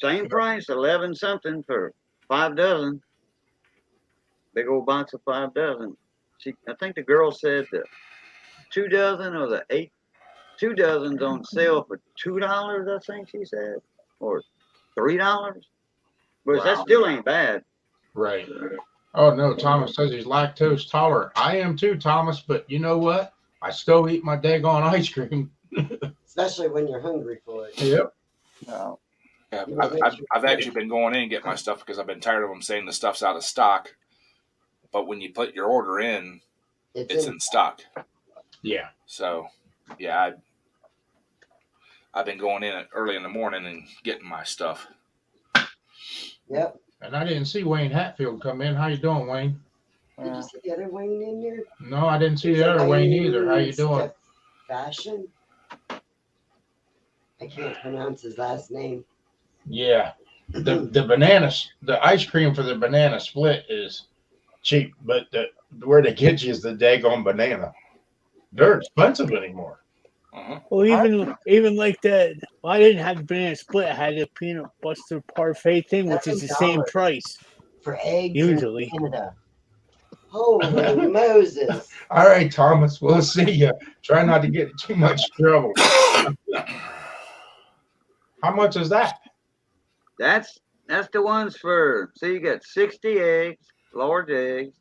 same price, 11 something for 5 dozen. Big old box of 5 dozen. I think the girl said the 2 dozen or the 2 dozens on sale for $2. I think she said, or $3. But that still ain't bad. Right. Oh, no. Thomas says he's lactose tolerant. I am too, Thomas, but you know what? I still eat my daggone ice cream. Especially when you're hungry for it. Yep. No. Yeah, You wanna make I've, sure- I've actually been going in and getting my stuff because I've been tired of them saying the stuff's out of stock. But when you put your order in, it's in stock. Yeah. So, yeah, I've been going in early in the morning and getting my stuff. Yep. And I didn't see Wayne Hatfield come in. How you doing, Wayne? Did you see the other Wayne in there? No, I didn't see the other Wayne either. How you doing? Fashion. I can't pronounce his last name. Yeah. The bananas, the ice cream for the banana split is cheap, but where they get you is the daggone banana. They're expensive anymore. Well, even like that. Well, I didn't have the banana split. I had the peanut butter parfait thing, which is the same $7 price. For eggs Usually. in Canada. Holy Moses. All right, Thomas, we'll see you. Try not to get in too much trouble. How much is that? That's the ones for, so you got 60 eggs, large eggs.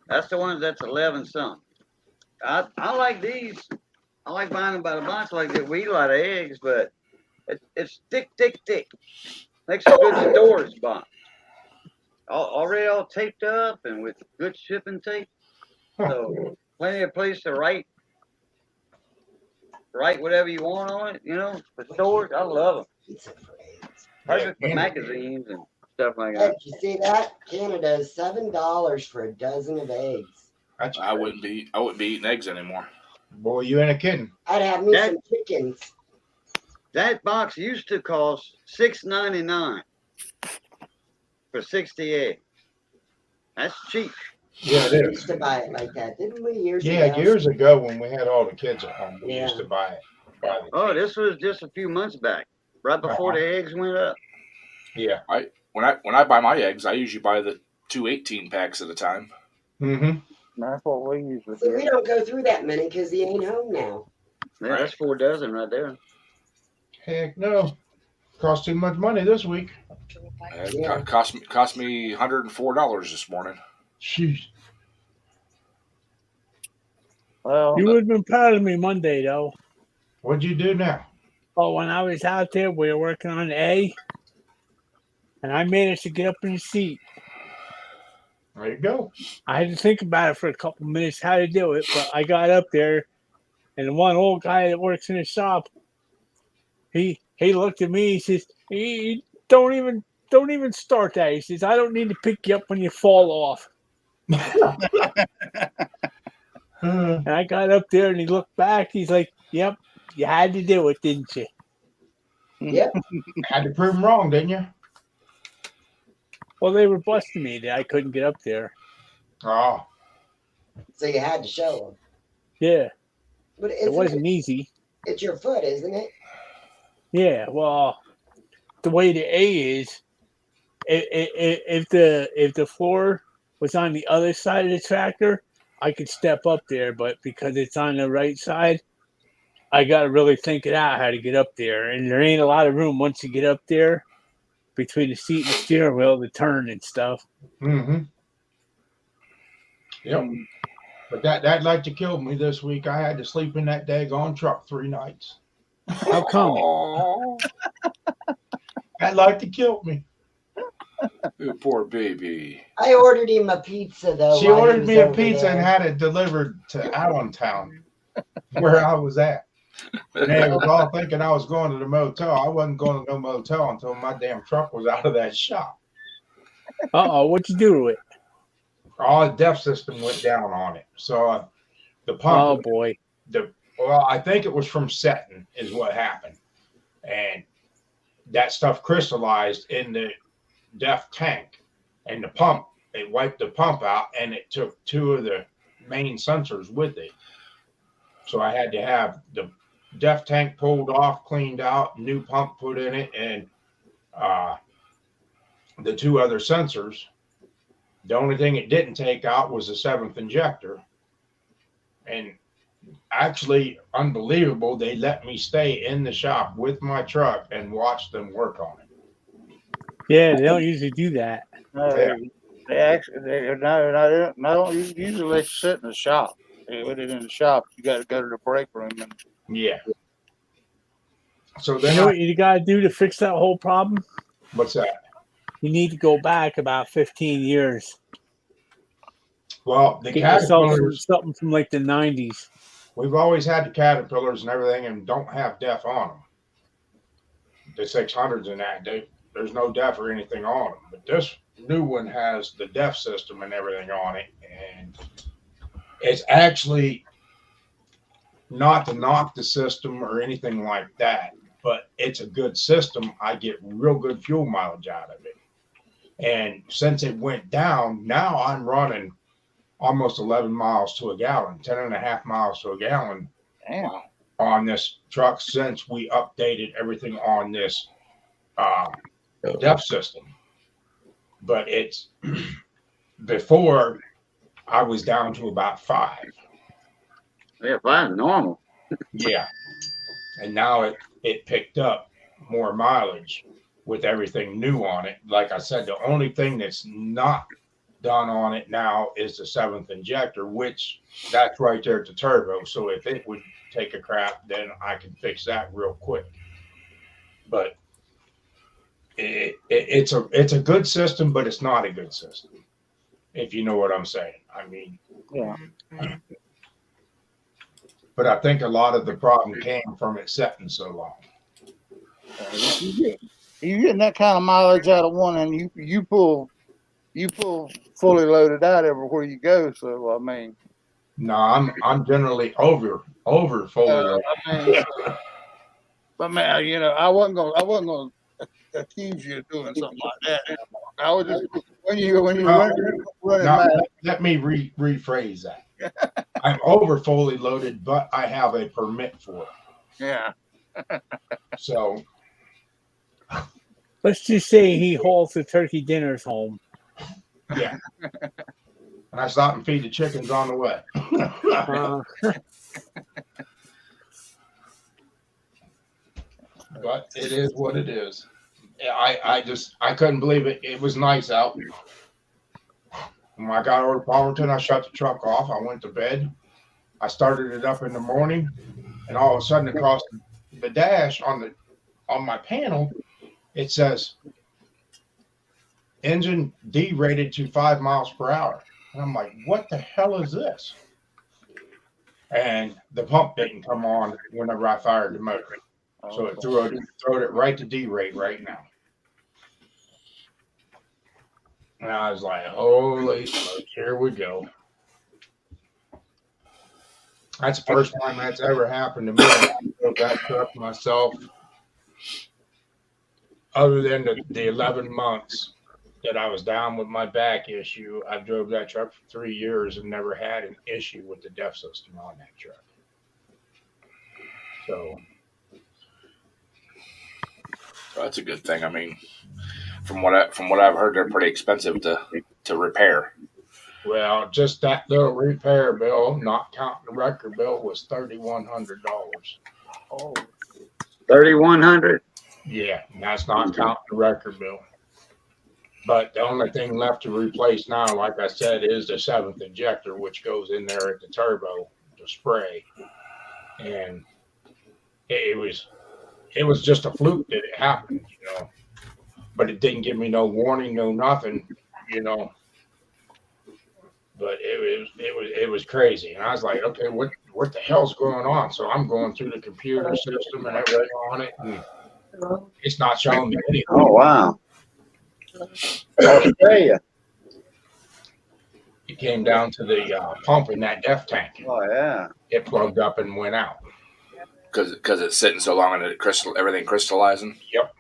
That's the ones that's 11 something. I like these. I like buying them by the bunch like that. We eat a lot of eggs, but it's thick. Makes a good storage box. Already all taped up and with good shipping tape. So plenty of place to write whatever you want on it, for storage. I love them. Pizza for eggs. Perfect for magazines and stuff like that. Heck, you see that? Canada is $7 for a dozen of eggs. That's I wouldn't be eating eggs anymore. Boy, you ain't kidding. I'd have me some chickens. That box used to cost $6.99 for 60 eggs. That's cheap. Yeah, We it used is. to buy it like that, didn't we? Years Yeah, ago. years ago when we had all the kids at home, we Yeah. used to buy it. Oh, this was just a few months back, right before the eggs went up. Yeah. When I buy my eggs, I usually buy the 2 18 packs at a time. Mm-hmm. That's what we usually See, we do. don't go through that many because he ain't home now. Yeah, that's 4 dozen right there. Heck no. Cost too much money this week. It Yeah. cost me $104 this morning. Jeez. Well, You would have been proud of me Monday, though. What'd you do now? Oh, when I was out there, we were working on A, and I managed to get up in the seat. There you go. I had to think about it for a couple minutes how to do it, but I got up there, and the one old guy that works in the shop, he looked at me. He says, "Don't even start that." He says, "I don't need to pick you up when you fall off." And I got up there, and he looked back. He's like, "Yep, you had to do it, didn't you?" Yep. Had to prove them wrong, didn't you? Well, they were busting me that I couldn't get up there. Oh, So you had to show him. Yeah, But it wasn't easy. it's your foot, isn't it? Yeah, well, the way the A is, if the floor was on the other side of the tractor, I could step up there, but because it's on the right side, I got to really think it out how to get up there, and there ain't a lot of room once you get up there between the seat and the steering wheel to turn and stuff. mm-hmm. Yep. But that like to kill me this week. I had to sleep in that daggone truck 3 nights. How come? Oh, That like to kill me. poor baby. I ordered him a pizza though. She while he ordered was me a over pizza and there. had it delivered to Allentown, where I was at. And they was all thinking I was going to the motel. I wasn't going to no motel until my damn truck was out of that shop. What'd you do to it? All the DEF system went down on it. So the Oh pump, boy. well, I think it was from setting is what happened. And that stuff crystallized in the DEF tank. And the pump, it wiped the pump out and it took 2 of the main sensors with it. So I had to have the DEF tank pulled off, cleaned out, new pump put in it, and the 2 other sensors. The only thing it didn't take out was the 7th injector. And actually, unbelievable, they let me stay in the shop with my truck and watch them work on it. Yeah, they don't usually do that. no, Yeah. they actually, no, usually they sit in the shop. They put it in the shop. You got to go to the break room and Yeah. So You then, know what you got to do to fix that whole problem? what's that? You need to go back about 15 years. Well, the Get yourself Caterpillars, something from like the 90s. we've always had the Caterpillars and everything and don't have DEF on them. The 600s and that, there's no DEF or anything on them. But new one has the DEF system and everything on it, and it's actually not to knock the system or anything like that, but it's a good system. I get real good fuel mileage out of it. And since it went down, now I'm running almost 11 miles to a gallon, 10 and a half miles to a gallon Damn. on this truck since we updated everything on this DEF system. But it's before I was down to about 5. Yeah, that's normal. Yeah. And now it picked up more mileage with everything new on it. Like I said, the only thing that's not done on it now is the 7th injector, which that's right there at the turbo. So if it would take a crap, then I can fix that real quick. But it's a good system, but it's not a good system, if you know what I'm saying. I mean, Yeah. but I think a lot of the problem came from it setting so long. You getting that kind of mileage out of one, and you pull fully loaded out everywhere you go. So I mean, No, I'm generally over fully loaded. I mean, but man, you know, I wasn't gonna accuse you of doing something like that. I was just when you running Now, mad. let me rephrase that. I'm over fully loaded, but I have a permit for it. Yeah. So Let's just say he hauls the turkey dinners home. yeah. And I stop and feed the chickens on the way. But it is what it is. I couldn't believe it. It was nice out. When I got over to Palmerton, I shut the truck off. I went to bed. I started it up in the morning, and all of a sudden, across the dash on my panel, it says engine derated to 5 miles per hour. And I'm like, what the hell is this? And the pump didn't come on whenever I fired the motor. So it threw it right to derate right now. And I was like, holy smoke, here we go. That's the first time that's ever happened to me. I drove that truck myself. Other than the 11 months that I was down with my back issue, I drove that truck for 3 years and never had an issue with the DEF system on that truck. So Well, that's a good thing. I mean, from what I've heard, they're pretty expensive to repair. well, just that little repair bill, not counting the record bill, was $3,100. Oh, 3,100. Yeah, and that's not counting the record bill. But the only thing left to replace now, like I said, is the 7th injector, which goes in there at the turbo to spray. And it was just a fluke that it happened, you know. But it didn't give me no warning, no nothing, you know. But it was crazy, and I was like, okay, what the hell's going on? So I'm going through the computer system and everything on it, and it's not showing me anything. Oh wow. Australia. It came down to the pump in that DEF tank. Oh yeah. It plugged up and went out. Because it's sitting so long and everything crystallizing. Yep.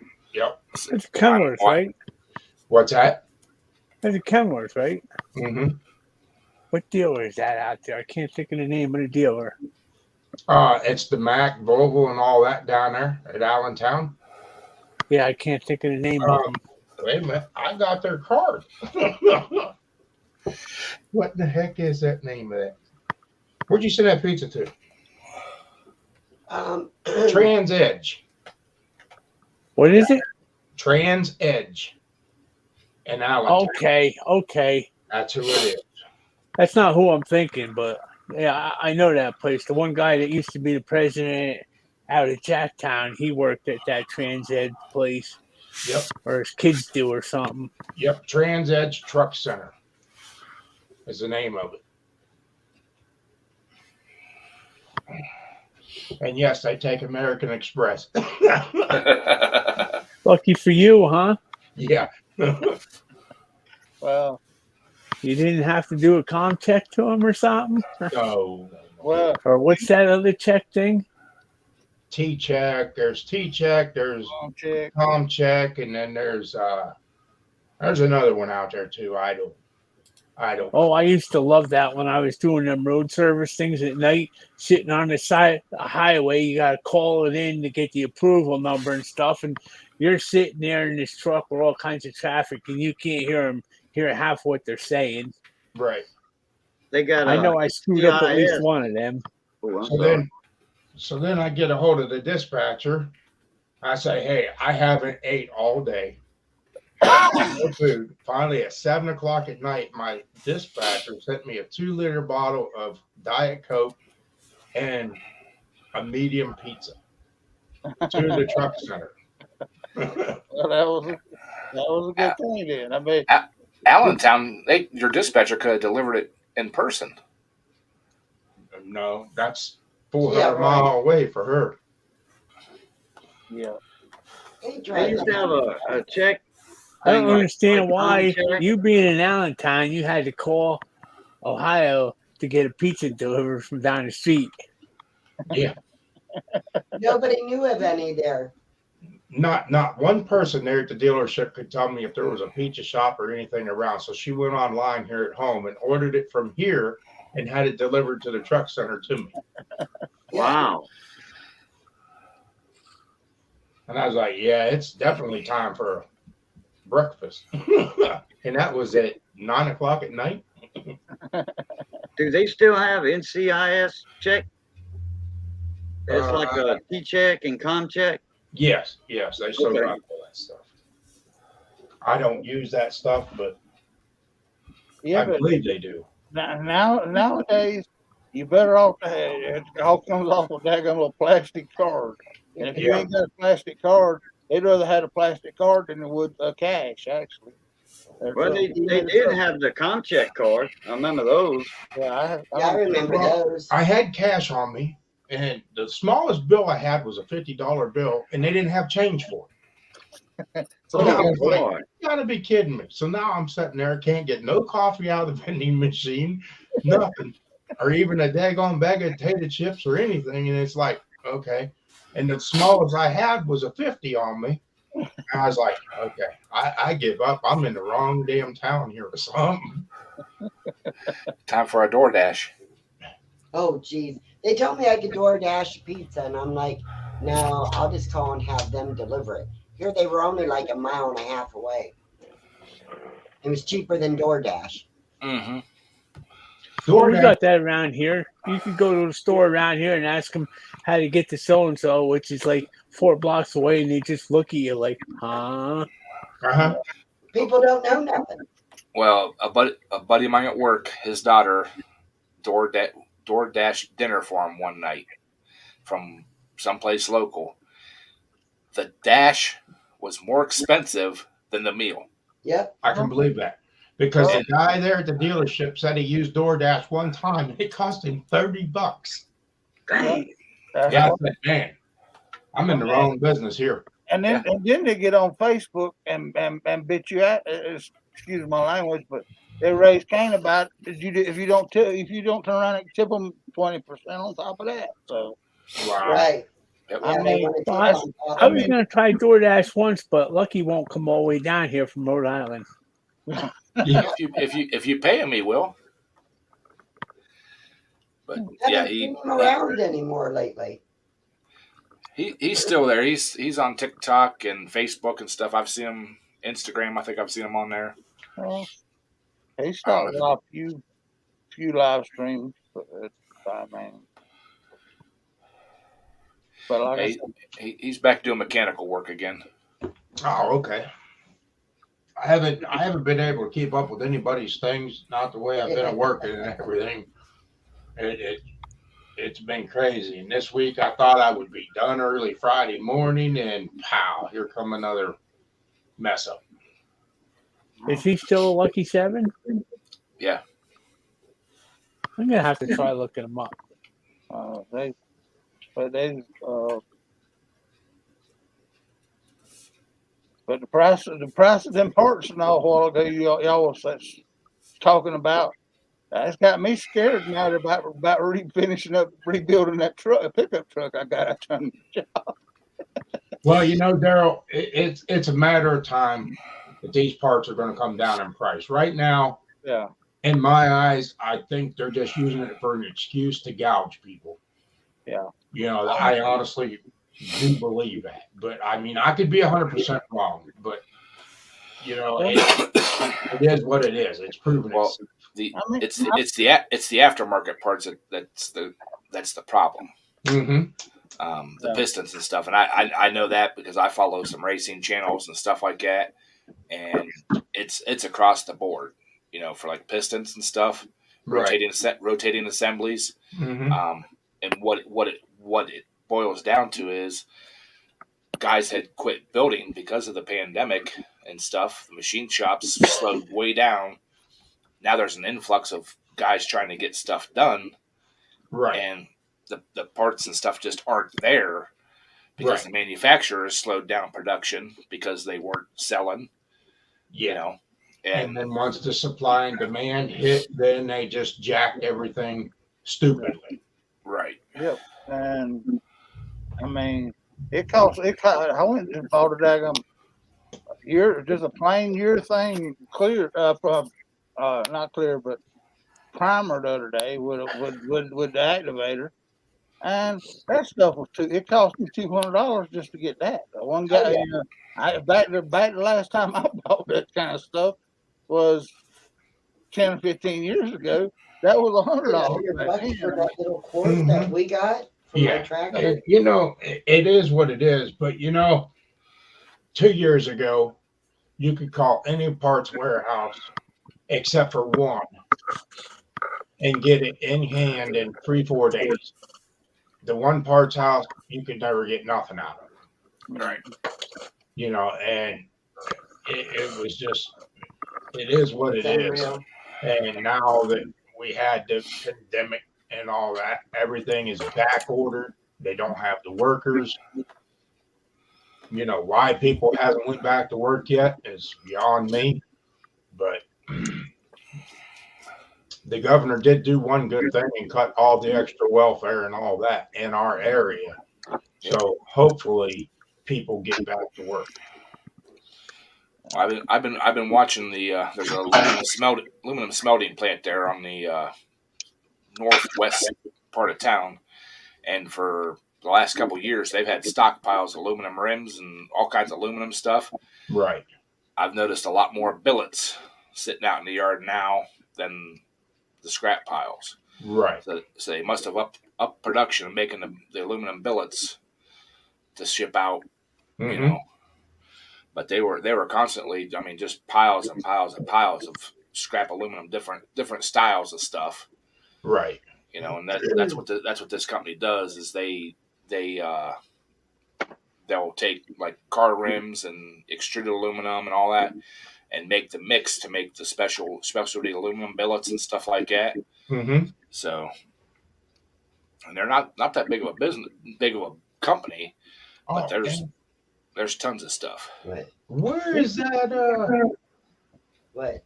That's Kenworth, right? What's that? That's a Kenworth, right? Mm-hmm. What dealer is that out there? I can't think of the name of the dealer. It's the Mack, Volvo, and all that down there at Allentown. Yeah, I can't think of the name of them. Wait a minute, I got their card. What the heck is that name of that? Where'd you send that pizza to? Trans Edge. What is it? Trans Edge. In Allentown. Okay. That's who it is. That's not who I'm thinking, but yeah, I know that place. The one guy that used to be the president out of Jacktown, he worked at that Trans Ed place. Yep. Or his kids do or something. Yep. Trans Edge Truck Center is the name of it. And yes, I take American Express. Lucky for you, huh? Yeah. Well, You didn't have to do a com check to them or something? So well, Or what's that other check thing? T-check, there's T-check, there's on check. com check, and then there's another one out there too. I don't. Oh, I used to love that when I was doing them road service things at night, sitting on the side of the highway. You got to call it in to get the approval number and stuff. And you're sitting there in this truck with all kinds of traffic, and you can't hear half what they're saying. Right. They got. I know I screwed up at least CIS. one of them. Oh, I'm So sorry. then I get a hold of the dispatcher. I say, hey, I haven't ate all day. No food. Finally, at 7 o'clock at night, my dispatcher sent me a 2-liter bottle of Diet Coke and a medium pizza to the truck center. Well, that was a good thing then. I mean, Allentown, your dispatcher could have delivered it in person. No, that's 400 Yeah, right. mile away for her. yeah. They They used to have a check. I don't thing like understand the why contract. you being in Allentown, you had to call Ohio to get a pizza delivered from down the street. Yeah. Nobody knew of any there. Not one person there at the dealership could tell me if there was a pizza shop or anything around. So she went online here at home and ordered it from here and had it delivered to the truck center to me. Wow. And I was like, yeah, it's definitely time for breakfast. And that was at 9 o'clock at night. Do they still have NCIS check? It's like a T check and com check. Yes, they still Okay. got all that stuff. I don't use that stuff, but Yeah, I but believe they do. nowadays, you better off. It all comes off a daggone little plastic card. And if you Yeah. ain't got a plastic card, they'd rather have a plastic card than they would cash. Actually. Well, they did have the com check card. I remember those. Yeah, I remember Well, those. I had cash on me, and the smallest bill I had was a $50 bill, and they didn't have change for it. So now I was like, boy. you gotta be kidding me. So now I'm sitting there, can't get no coffee out of the vending machine, nothing, or even a daggone bag of potato chips or anything. And it's like, okay. And the smallest I had was a 50 on me. And I was like, okay, I give up. I'm in the wrong damn town here or something. Time for a DoorDash. Oh, geez. They told me I could DoorDash pizza, and I'm like, no, I'll just call and have them deliver it. Here they were only like a mile and a half away. It was cheaper than DoorDash. Mm-hmm. Well, we DoorDash, got that around here. You could go to the store around here and ask them how to get to so and so, which is like 4 blocks away, and they just look at you like, huh? uh-huh. People don't know nothing. Well, a buddy of mine at work, his daughter DoorDash dinner for him one night from someplace local. The dash was more expensive than the meal. Yep. I can believe that. Because the guy there at the dealership said he used DoorDash one time and it cost him $30. Dang. Yeah, I said, man, I'm in the wrong business here. And then they get on Facebook and bitch you out. Excuse my language, but they raise Cain about it. If you don't turn around and tip them 20% on top of that. So Wow. Right. Yep. Yeah, they want to I- take on top I of was it. going to try DoorDash once, but Lucky won't come all the way down here from Rhode Island. Yeah. If you pay him, he will. But yeah, Haven't seen him around anymore lately. he's still there. He's on TikTok and Facebook and stuff. I've seen him Instagram. I think I've seen him on there. he started off few live streams. But like I said, He's back doing mechanical work again. Oh, okay. I haven't been able to keep up with anybody's things, not the way I've been working and everything. It's been crazy. And this week I thought I would be done early Friday morning, and pow, here come another mess up. Is he still a Lucky 7? Yeah. I'm going to have to try looking him up. But the price of them parts and all a while ago y'all was talking about, that's got me scared now about finishing up rebuilding that pickup truck I got done. Well, Daryl, it's a matter of time that these parts are going to come down in price. Right now, Yeah. in my eyes, I think they're just using it for an excuse to gouge people. Yeah. I honestly do believe that. But I mean, I could be 100% wrong, but it is what it is. It's proven Well, itself. it's the aftermarket parts that's the problem. Mm-hmm. The pistons and stuff, and I know that because I follow some racing channels and stuff like that, and it's across the board. For like pistons and stuff, Right. rotating assemblies. Mm-hmm. And what it boils down to is guys had quit building because of the pandemic and stuff. The machine shops slowed way down. Now there's an influx of guys trying to get stuff done. Right. And the parts and stuff just aren't there because Right. the manufacturers slowed down production because they weren't selling. Yeah. And then once the supply and demand hit, then they just jacked everything stupidly. Right. Yep. And I mean, it cost. I went and bought a daggum just a plain urethane clear, not clear, but primer the other day with the activator, and that stuff was it cost me $200 just to get that. One guy, back the last time I bought that kind of stuff was 10 or 15 years ago. That was $100 for that little quart that we got from my tractor. It is what it is. But 2 years ago, you could call any parts warehouse except for one and get it in hand in 3-4 days. The one parts house, you could never get nothing out of it. Right. And it was just, it is what it is. And now that we had the pandemic and all that, everything is back ordered. They don't have the workers. Why people hasn't went back to work yet is beyond me. But the governor did do one good thing and cut all the extra welfare and all that in our area. So hopefully people get back to work. I've been watching there's an aluminum smelting plant there on the northwest part of town, and for the last couple of years they've had stockpiles of aluminum rims and all kinds of aluminum stuff. Right. I've noticed a lot more billets sitting out in the yard now than the scrap piles. Right. So they must have up production and making the aluminum billets to ship out. Mm-hmm. But they were constantly, just piles and piles and piles of scrap aluminum, different styles of stuff. Right. And that's what this company does is they'll take like car rims and extruded aluminum and all that and make the mix to make the specialty aluminum billets and stuff like that. Mm-hmm. So, and they're not that big of a company, but there's tons of stuff. What? Where is that? What?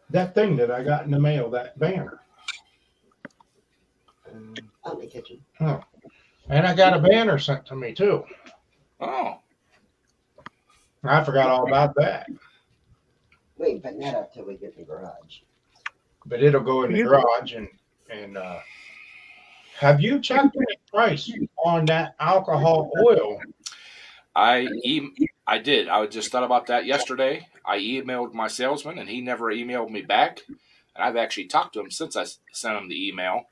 That thing that I got in the mail, that banner. Out in the kitchen. Oh. And I got a banner sent to me too. Oh. I forgot all about that. We ain't putting that up till we get in the garage. But it'll go in the garage and have you checked the price on that alcohol oil? I did. I just thought about that yesterday. I emailed my salesman and he never emailed me back. And I've actually talked to him since I sent him the email.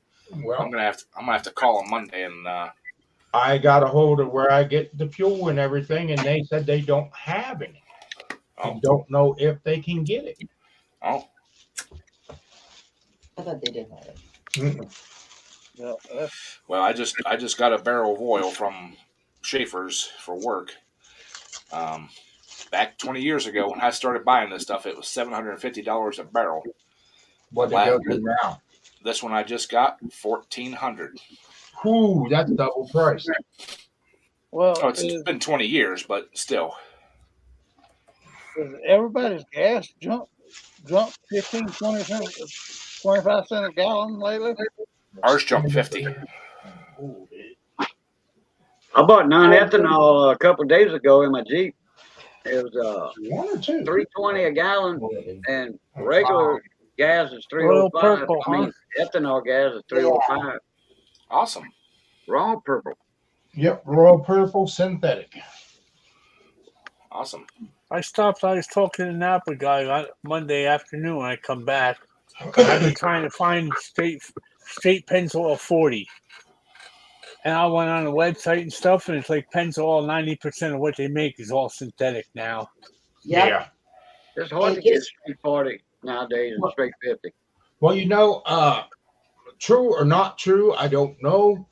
Well, I'm gonna have to call him Monday and I got a hold of where I get the fuel and everything, and they said they don't have any. I don't know if they can get it. Oh. I thought they did have it. Mm-mm. Yeah. Well, I just got a barrel of oil from Schaefer's for work. Back 20 years ago when I started buying this stuff, it was $750 a barrel. What they go to now? This one I just got $1,400. Whoo, that's double price. Well, Oh, it's been 20 years, but still. everybody's gas jumped 15, 20 cents, 25 cents a gallon lately. Ours jumped 50. I bought non-ethanol a couple days ago in my Jeep. It was One or two. $3.20 a gallon, and regular gas is Royal $3.05. Purple, I mean, ethanol gas is $3.05. Awesome. Wrong purple. Yep, Royal Purple synthetic. Awesome. I was talking to the Napa guy on Monday afternoon when I come back. I've been trying to find straight Pennzoil 40. And I went on the website and stuff, and it's like Pennzoil, 90% of what they make is all synthetic now. Yep. Yeah. It's hard to get straight 40 nowadays and straight 50. Well, true or not true, I don't know.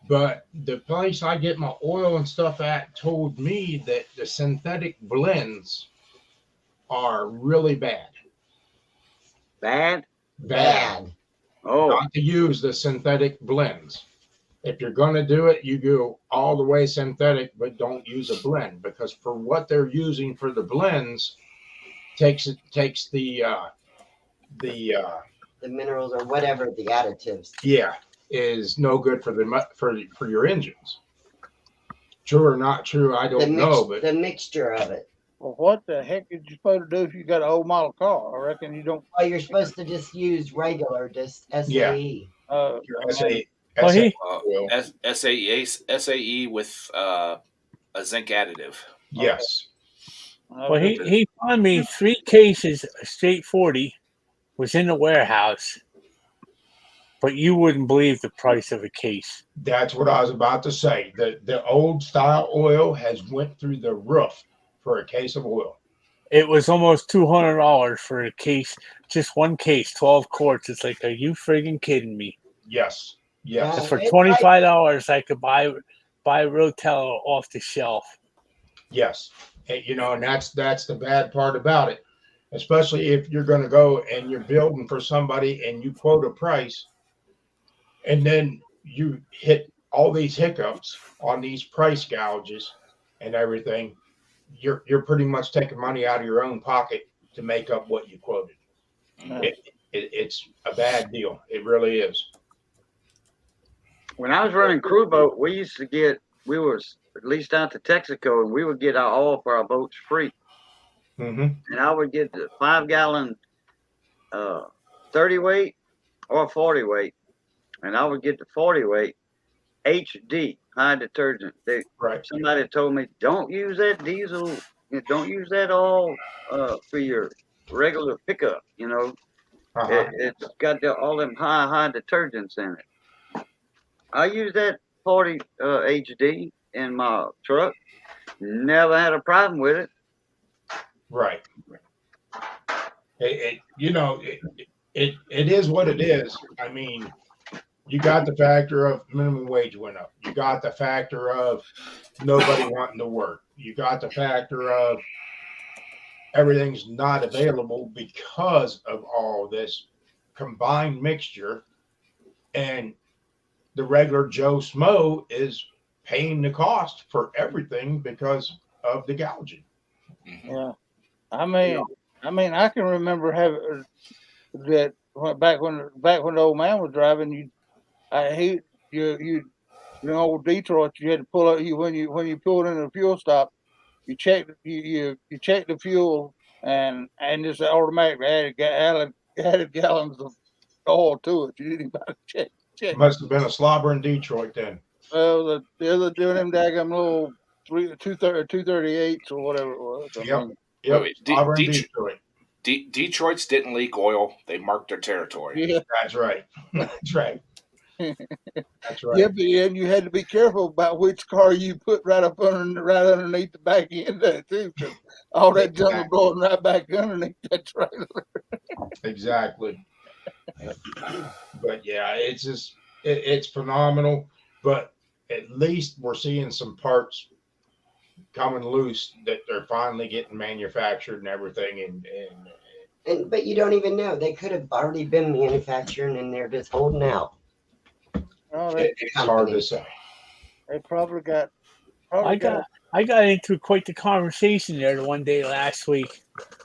But the place I get my oil and stuff at told me that the synthetic blends are really bad. Bad? Bad. Oh, Not to use the synthetic blends. If you're going to do it, you go all the way synthetic, but don't use a blend, because for what they're using for the blends takes the minerals or whatever the additives. is no good for your engines. True or not true, I don't know, but the mixture of it. Well, what the heck is you supposed to do if you got an old model car? I reckon you don't. Well, you're supposed to just use regular, just SAE. your SAE SAE with a zinc additive. Yes. Well, he found me 3 cases of straight 40 was in the warehouse, but you wouldn't believe the price of a case. That's what I was about to say. The old style oil has went through the roof for a case of oil. It was almost $200 for a case, just one case, 12 quarts. It's like, are you friggin' kidding me? Yes. Yes. Yeah. For $25, I could buy Rotella off the shelf. Yes. And that's the bad part about it, especially if you're going to go and you're building for somebody and you quote a price, and then you hit all these hiccups on these price gouges and everything. You're pretty much taking money out of your own pocket to make up what you quoted. It's a bad deal. It really is. when I was running crew boat, we were at least out to Texaco, and we would get our oil for our boats free. Mm-hmm. And I would get the 5-gallon 30 weight or 40 weight. And I would get the 40 weight HD, high detergent. Right. Somebody told me, don't use that diesel, don't use that oil for your regular pickup, Uh-huh. It's got all them high detergents in it. I use that 40 HD in my truck. Never had a problem with it. Right. It is what it is. I mean, you got the factor of minimum wage went up. You got the factor of nobody wanting to work. You got the factor of everything's not available because of all this combined mixture, and the regular Joe Smo is paying the cost for everything because of the gouging. Yeah, I mean, I can remember having that back when the old man was driving. Old Detroit, you had to pull out. When you pulled into the fuel stop, you check the fuel, and just automatically added gallons of oil to it. You didn't even have to check. Must have been a slobber in Detroit then. Well, the other doing them daggum little 238s or whatever it was. Yep. Wait, Slobber in Detroit. Detroit's didn't leak oil. They marked their territory. Yeah. That's right. That's right. That's right. Yeah, but and you had to be careful about which car you put right underneath the back end of it too, because all that junk was blowing right back underneath that trailer. Exactly. But yeah, it's just it's phenomenal. But at least we're seeing some parts coming loose that they're finally getting manufactured and everything. But you don't even know. They could have already been manufacturing and they're just holding out. Oh, It's hard to say. They probably got. I got into quite the conversation there the one day last week.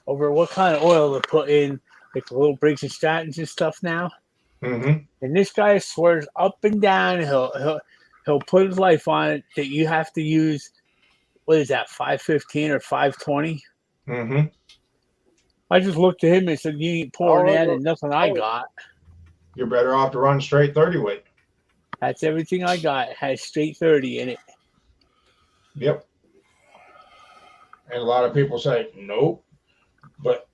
over what kind of oil to put in, like the little Briggs and Strattons and stuff now. Mm-hmm. And this guy swears up and down he'll put his life on it that you have to use, what is that, 515 or 520? Mm-hmm. I just looked at him and said, "You ain't pouring that and nothing I oh. got. You're better off to run straight 30 weight. That's everything I got. It has straight 30 in it." Yep. And a lot of people say nope, but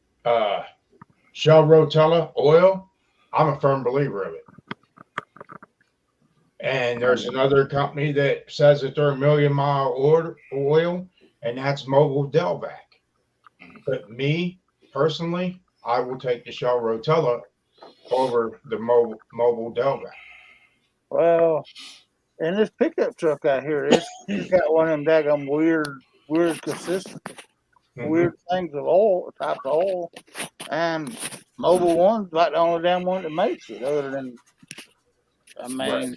Shell Rotella oil, I'm a firm believer of it. And there's another company that says that they're a million mile oil, and that's Mobile Delvac. But me personally, I will take the Shell Rotella over the Mobile Delvac. Well, and this pickup truck out here, it's got one of them daggum weird consistency, weird things of oil, types of oil, and Mobile One's like the only damn one that makes it. Other than, I mean,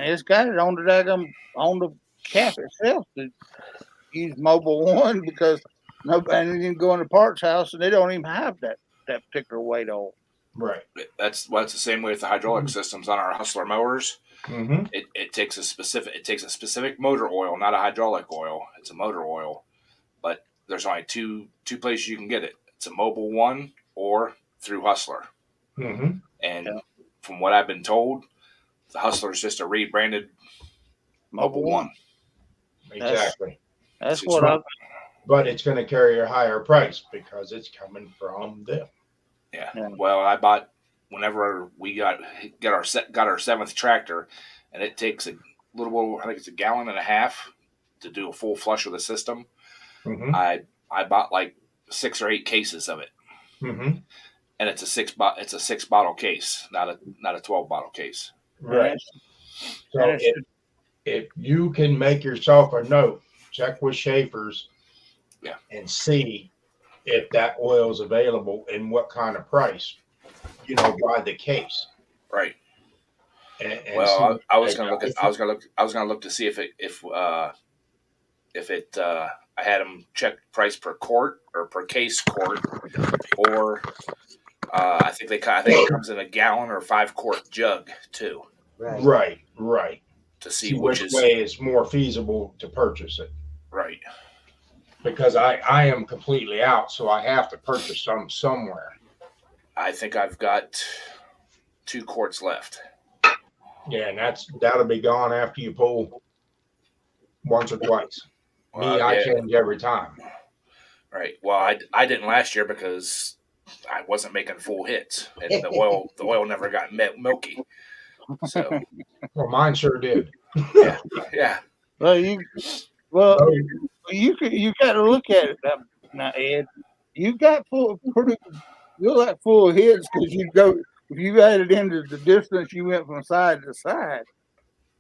it's got it on the daggum on the cap itself to use Mobile One because nobody can go in the parts house and they don't even have that particular weight oil. Right. That's the same way with the hydraulic systems on our Hustler mowers. Mm-hmm. It takes a specific motor oil, not a hydraulic oil. It's a motor oil, but there's only two places you can get it. It's a Mobile One or through Hustler. Mm-hmm. And from what I've been told, the Hustler is just a rebranded Mobile One. Exactly. That's It's what not- But it's going to carry a higher price because it's coming from them. Yeah. Yeah. Well, I bought whenever we got our 7th tractor, and it takes a little over, I think it's a gallon and a half to do a full flush of the system. Mm-hmm. I bought like 6 or 8 cases of it, Mm-hmm. and it's a 6 bottle case, not a 12 bottle case. Right. So if you can make yourself a note, check with Schaefer's, and see if that oil is available and what kind of price. By the case. Right. And Well, see- I was gonna look to see if I had them check price per quart or per case quart, or I think it comes in a gallon or 5-quart jug too, Right. Right. to see See which which is way is more feasible to purchase it. right. Because I am completely out, so I have to purchase some somewhere. I think I've got 2 quarts left. Yeah, and that'll be gone after you pull once or twice. Me, I Yeah, change every time. right. Well, I didn't last year because I wasn't making full hits, and the oil never got milky. So Well, mine sure did. yeah, Well, you got to look at it now, Ed. You got you're like full of hits because if you added into the distance you went from side to side,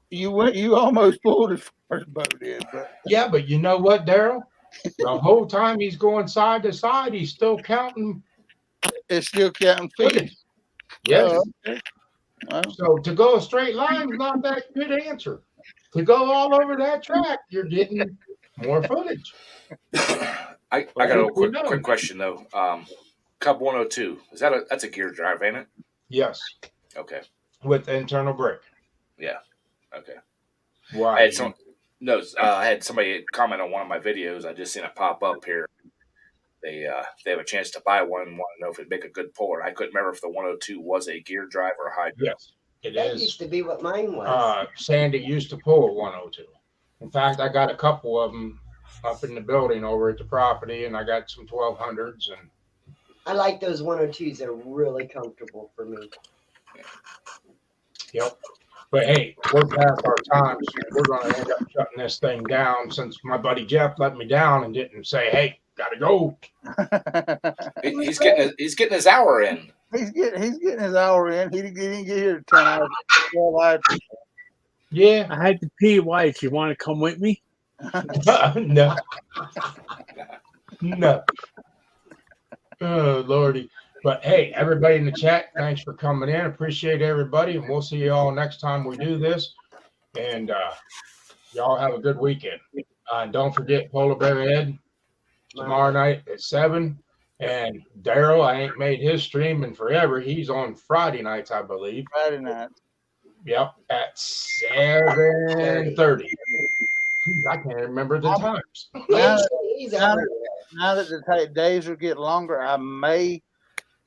you almost pulled his first boat in. But Yeah, but you know what, Daryl? The whole time he's going side to side, he's still counting it's still counting feet. footage. Yes. Okay. Well, So to go a straight line is not that good answer. To go all over that track, you're getting more footage. I got a quick question though. Cub 102 that's a gear drive, ain't it? Yes, Okay, with internal brake. okay. Why? I had somebody comment on one of my videos. I just seen it pop up here. They have a chance to buy one and want to know if it'd make a good puller. I couldn't remember if the 102 was a gear drive or a hybrid. Yes, it That is. used to be what mine was. Sandy used to pull a 102. In fact, I got a couple of them up in the building over at the property, and I got some 1200s. And I like those 102s. They're really comfortable for me. yep. But hey, we're past our time, so we're going to end up shutting this thing down since my buddy Jeff let me down and didn't say, "Hey, gotta go." He's getting his hour in. he's getting his hour in. He didn't get here 10 hours. 12 hours. Yeah. I had to pee. Why? Do you want to come with me? No. No. Oh, Lordy. But hey, everybody in the chat, thanks for coming in. Appreciate everybody. And we'll see you all next time we do this. And y'all have a good weekend. And don't forget Polar Bear Ed. tomorrow night at 7. And Daryl, I ain't made his stream in forever. He's on Friday nights, I believe. Friday night. Yep, at 7:30. I can't remember the times. Now, He's now, everywhere. now that the days are getting longer, I may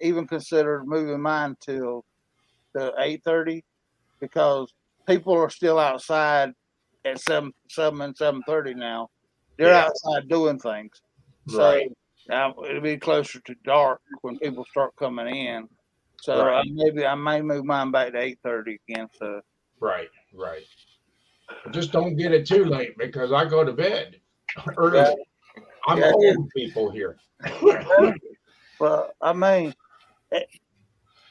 even consider moving mine till the 8:30 because people are still outside at 7 and 7:30 now. They're Yeah. outside doing things. So Right. now it'll be closer to dark when people start coming in. So Right. I may move mine back to 8:30 again. So Right. Just don't get it too late because I go to bed early. I'm Yeah. old people here. but I mean,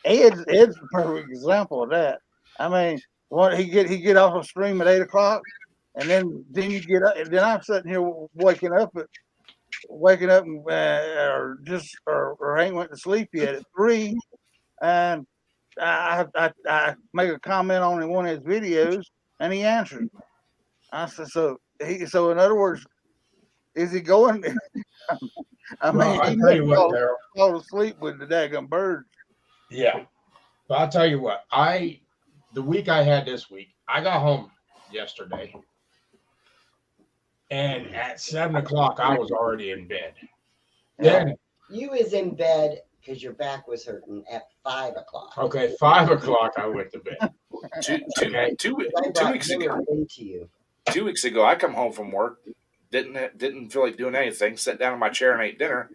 Ed's the perfect example of that. I mean, what he get off a stream at 8 o'clock, and then you get up, and then I'm sitting here waking up and or ain't went to sleep yet at 3, and I make a comment on one of his videos, and he answered. I said, so in other words, is he going? I mean, Well, I he tell you what, Daryl. fall asleep with the daggum birds. Yeah. But I'll tell you what, the week I had this week, I got home yesterday. And at 7 o'clock, I was already in bed. Then, You was in bed because your back was hurting at 5 o'clock. okay, 5 o'clock, I went to bed. Two I brought weeks ago. dinner into you. 2 weeks ago, I come home from work, didn't feel like doing anything, sat down in my chair and ate dinner.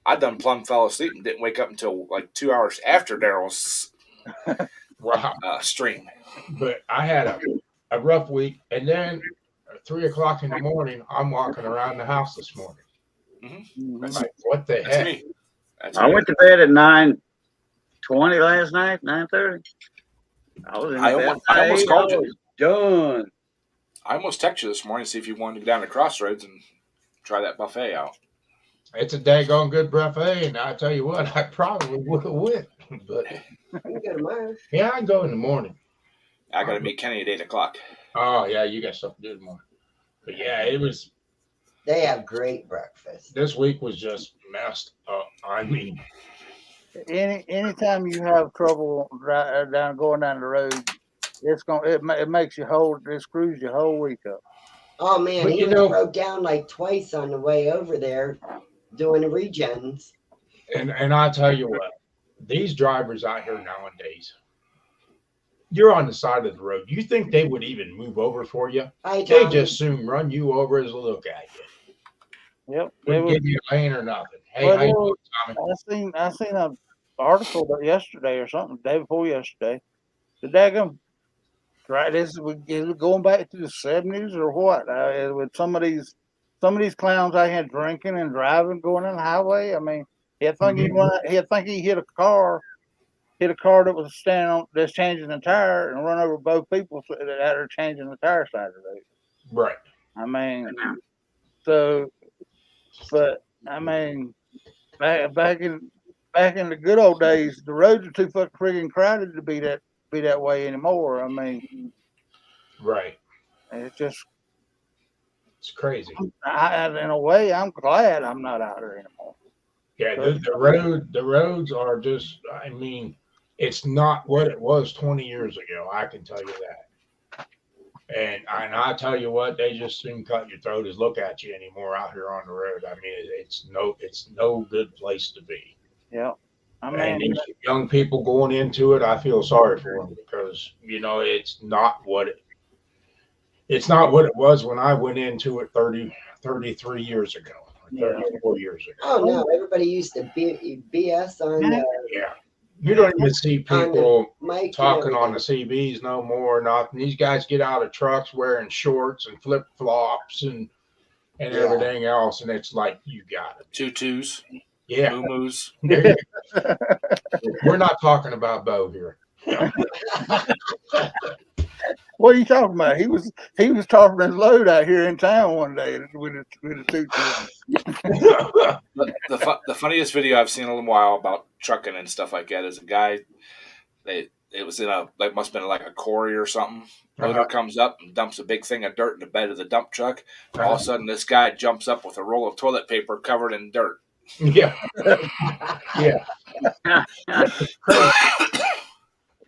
I done plumb fell asleep and didn't wake up until like 2 hours after Daryl's Wow. stream. But I had a rough week. And then at 3 o'clock in the morning, I'm walking around the house this morning. I'm like, what the That's heck? me. That's I me. went to bed at 9:20 last night, 9:30. I was in I bed. almost- I almost Hey, called I you. was done. I almost texted you this morning to see if you wanted to go down to Crossroads and try that buffet out. It's a daggone good buffet. And I tell you what, I probably would have went. But You can go tomorrow. yeah, I go in the morning. I got to meet Kenny at 8 o'clock. Oh, yeah, you got stuff to do tomorrow. But yeah, They have great breakfast. this week was just messed up. I mean, Anytime you have trouble going down the road, it makes you it screws your whole week up. Oh man, But he you was know- broke down like twice on the way over there doing the regens. and I tell you what, these drivers out here nowadays, you're on the side of the road. You think they would even move over for you? Hi, They Tommy. just soon run you over as a look at you. Yep. Wouldn't give you a lane or nothing. Hey, Well, how you doing, Tommy? I seen an article yesterday or something, the day before yesterday. The daggum, right? Is it going back to the 70s or what? With some of these clowns out here drinking and driving, going on the highway. I mean, he'd think he hit a car that was standing on, that's changing the tire, and run over both people that are changing the tire side of the road. Right. I mean, so, but I mean, back in the good old days, the roads are too friggin' crowded to be that way anymore. I mean, Right. it's just, It's crazy. in a way, I'm glad I'm not out there anymore. Yeah, the roads are just, I mean, it's not what it was 20 years ago. I can tell you that. And I tell you what, they just soon cut your throat as look at you anymore out here on the road. I mean, it's no good place to be. Yeah. I And mean, these young people going into it, I feel sorry for them because, you know, it's not what it was when I went into it 33 years ago, or 34 years ago. Oh no, everybody used to BS on the Yeah. You don't even see people mic. and talking on the everything. CBs no more. Nothing. These guys get out of trucks wearing shorts and flip flops and Yeah. everything else, and it's like you got it. Tutus, Yeah, moo-moos. we're not talking about Bo here. what are you talking about? He was talking his load out here in town one day with a suit. The funniest video I've seen in a little while about trucking and stuff like that is a guy It was in a like must have been like a quarry or something. Loader comes up and dumps a big thing of dirt in the bed of the dump truck. All of a sudden, this guy jumps up with a roll of toilet paper covered in dirt. Yeah. Yeah.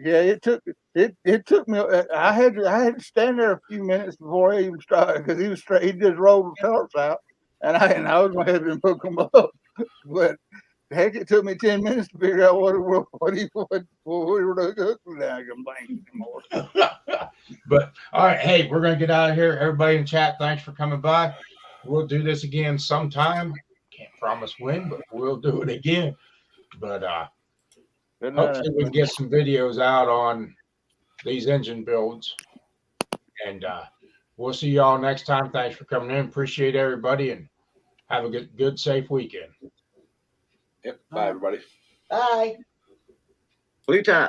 Yeah, it took me. I had to stand there a few minutes before he even started because he was straight. He just rolled the tarps out, and I was going to have him hook them up. But heck, it took me 10 minutes to figure out what we were going to hook them down. Complaining anymore. But all right, hey, we're gonna get out of here. Everybody in chat, thanks for coming by. We'll do this again sometime. Can't promise when, but we'll do it again. But hopefully we can get some videos out on these engine builds. And we'll see y'all next time. Thanks for coming in. Appreciate everybody and have a good safe weekend. Yep. Bye, everybody. Bye. Blue tie.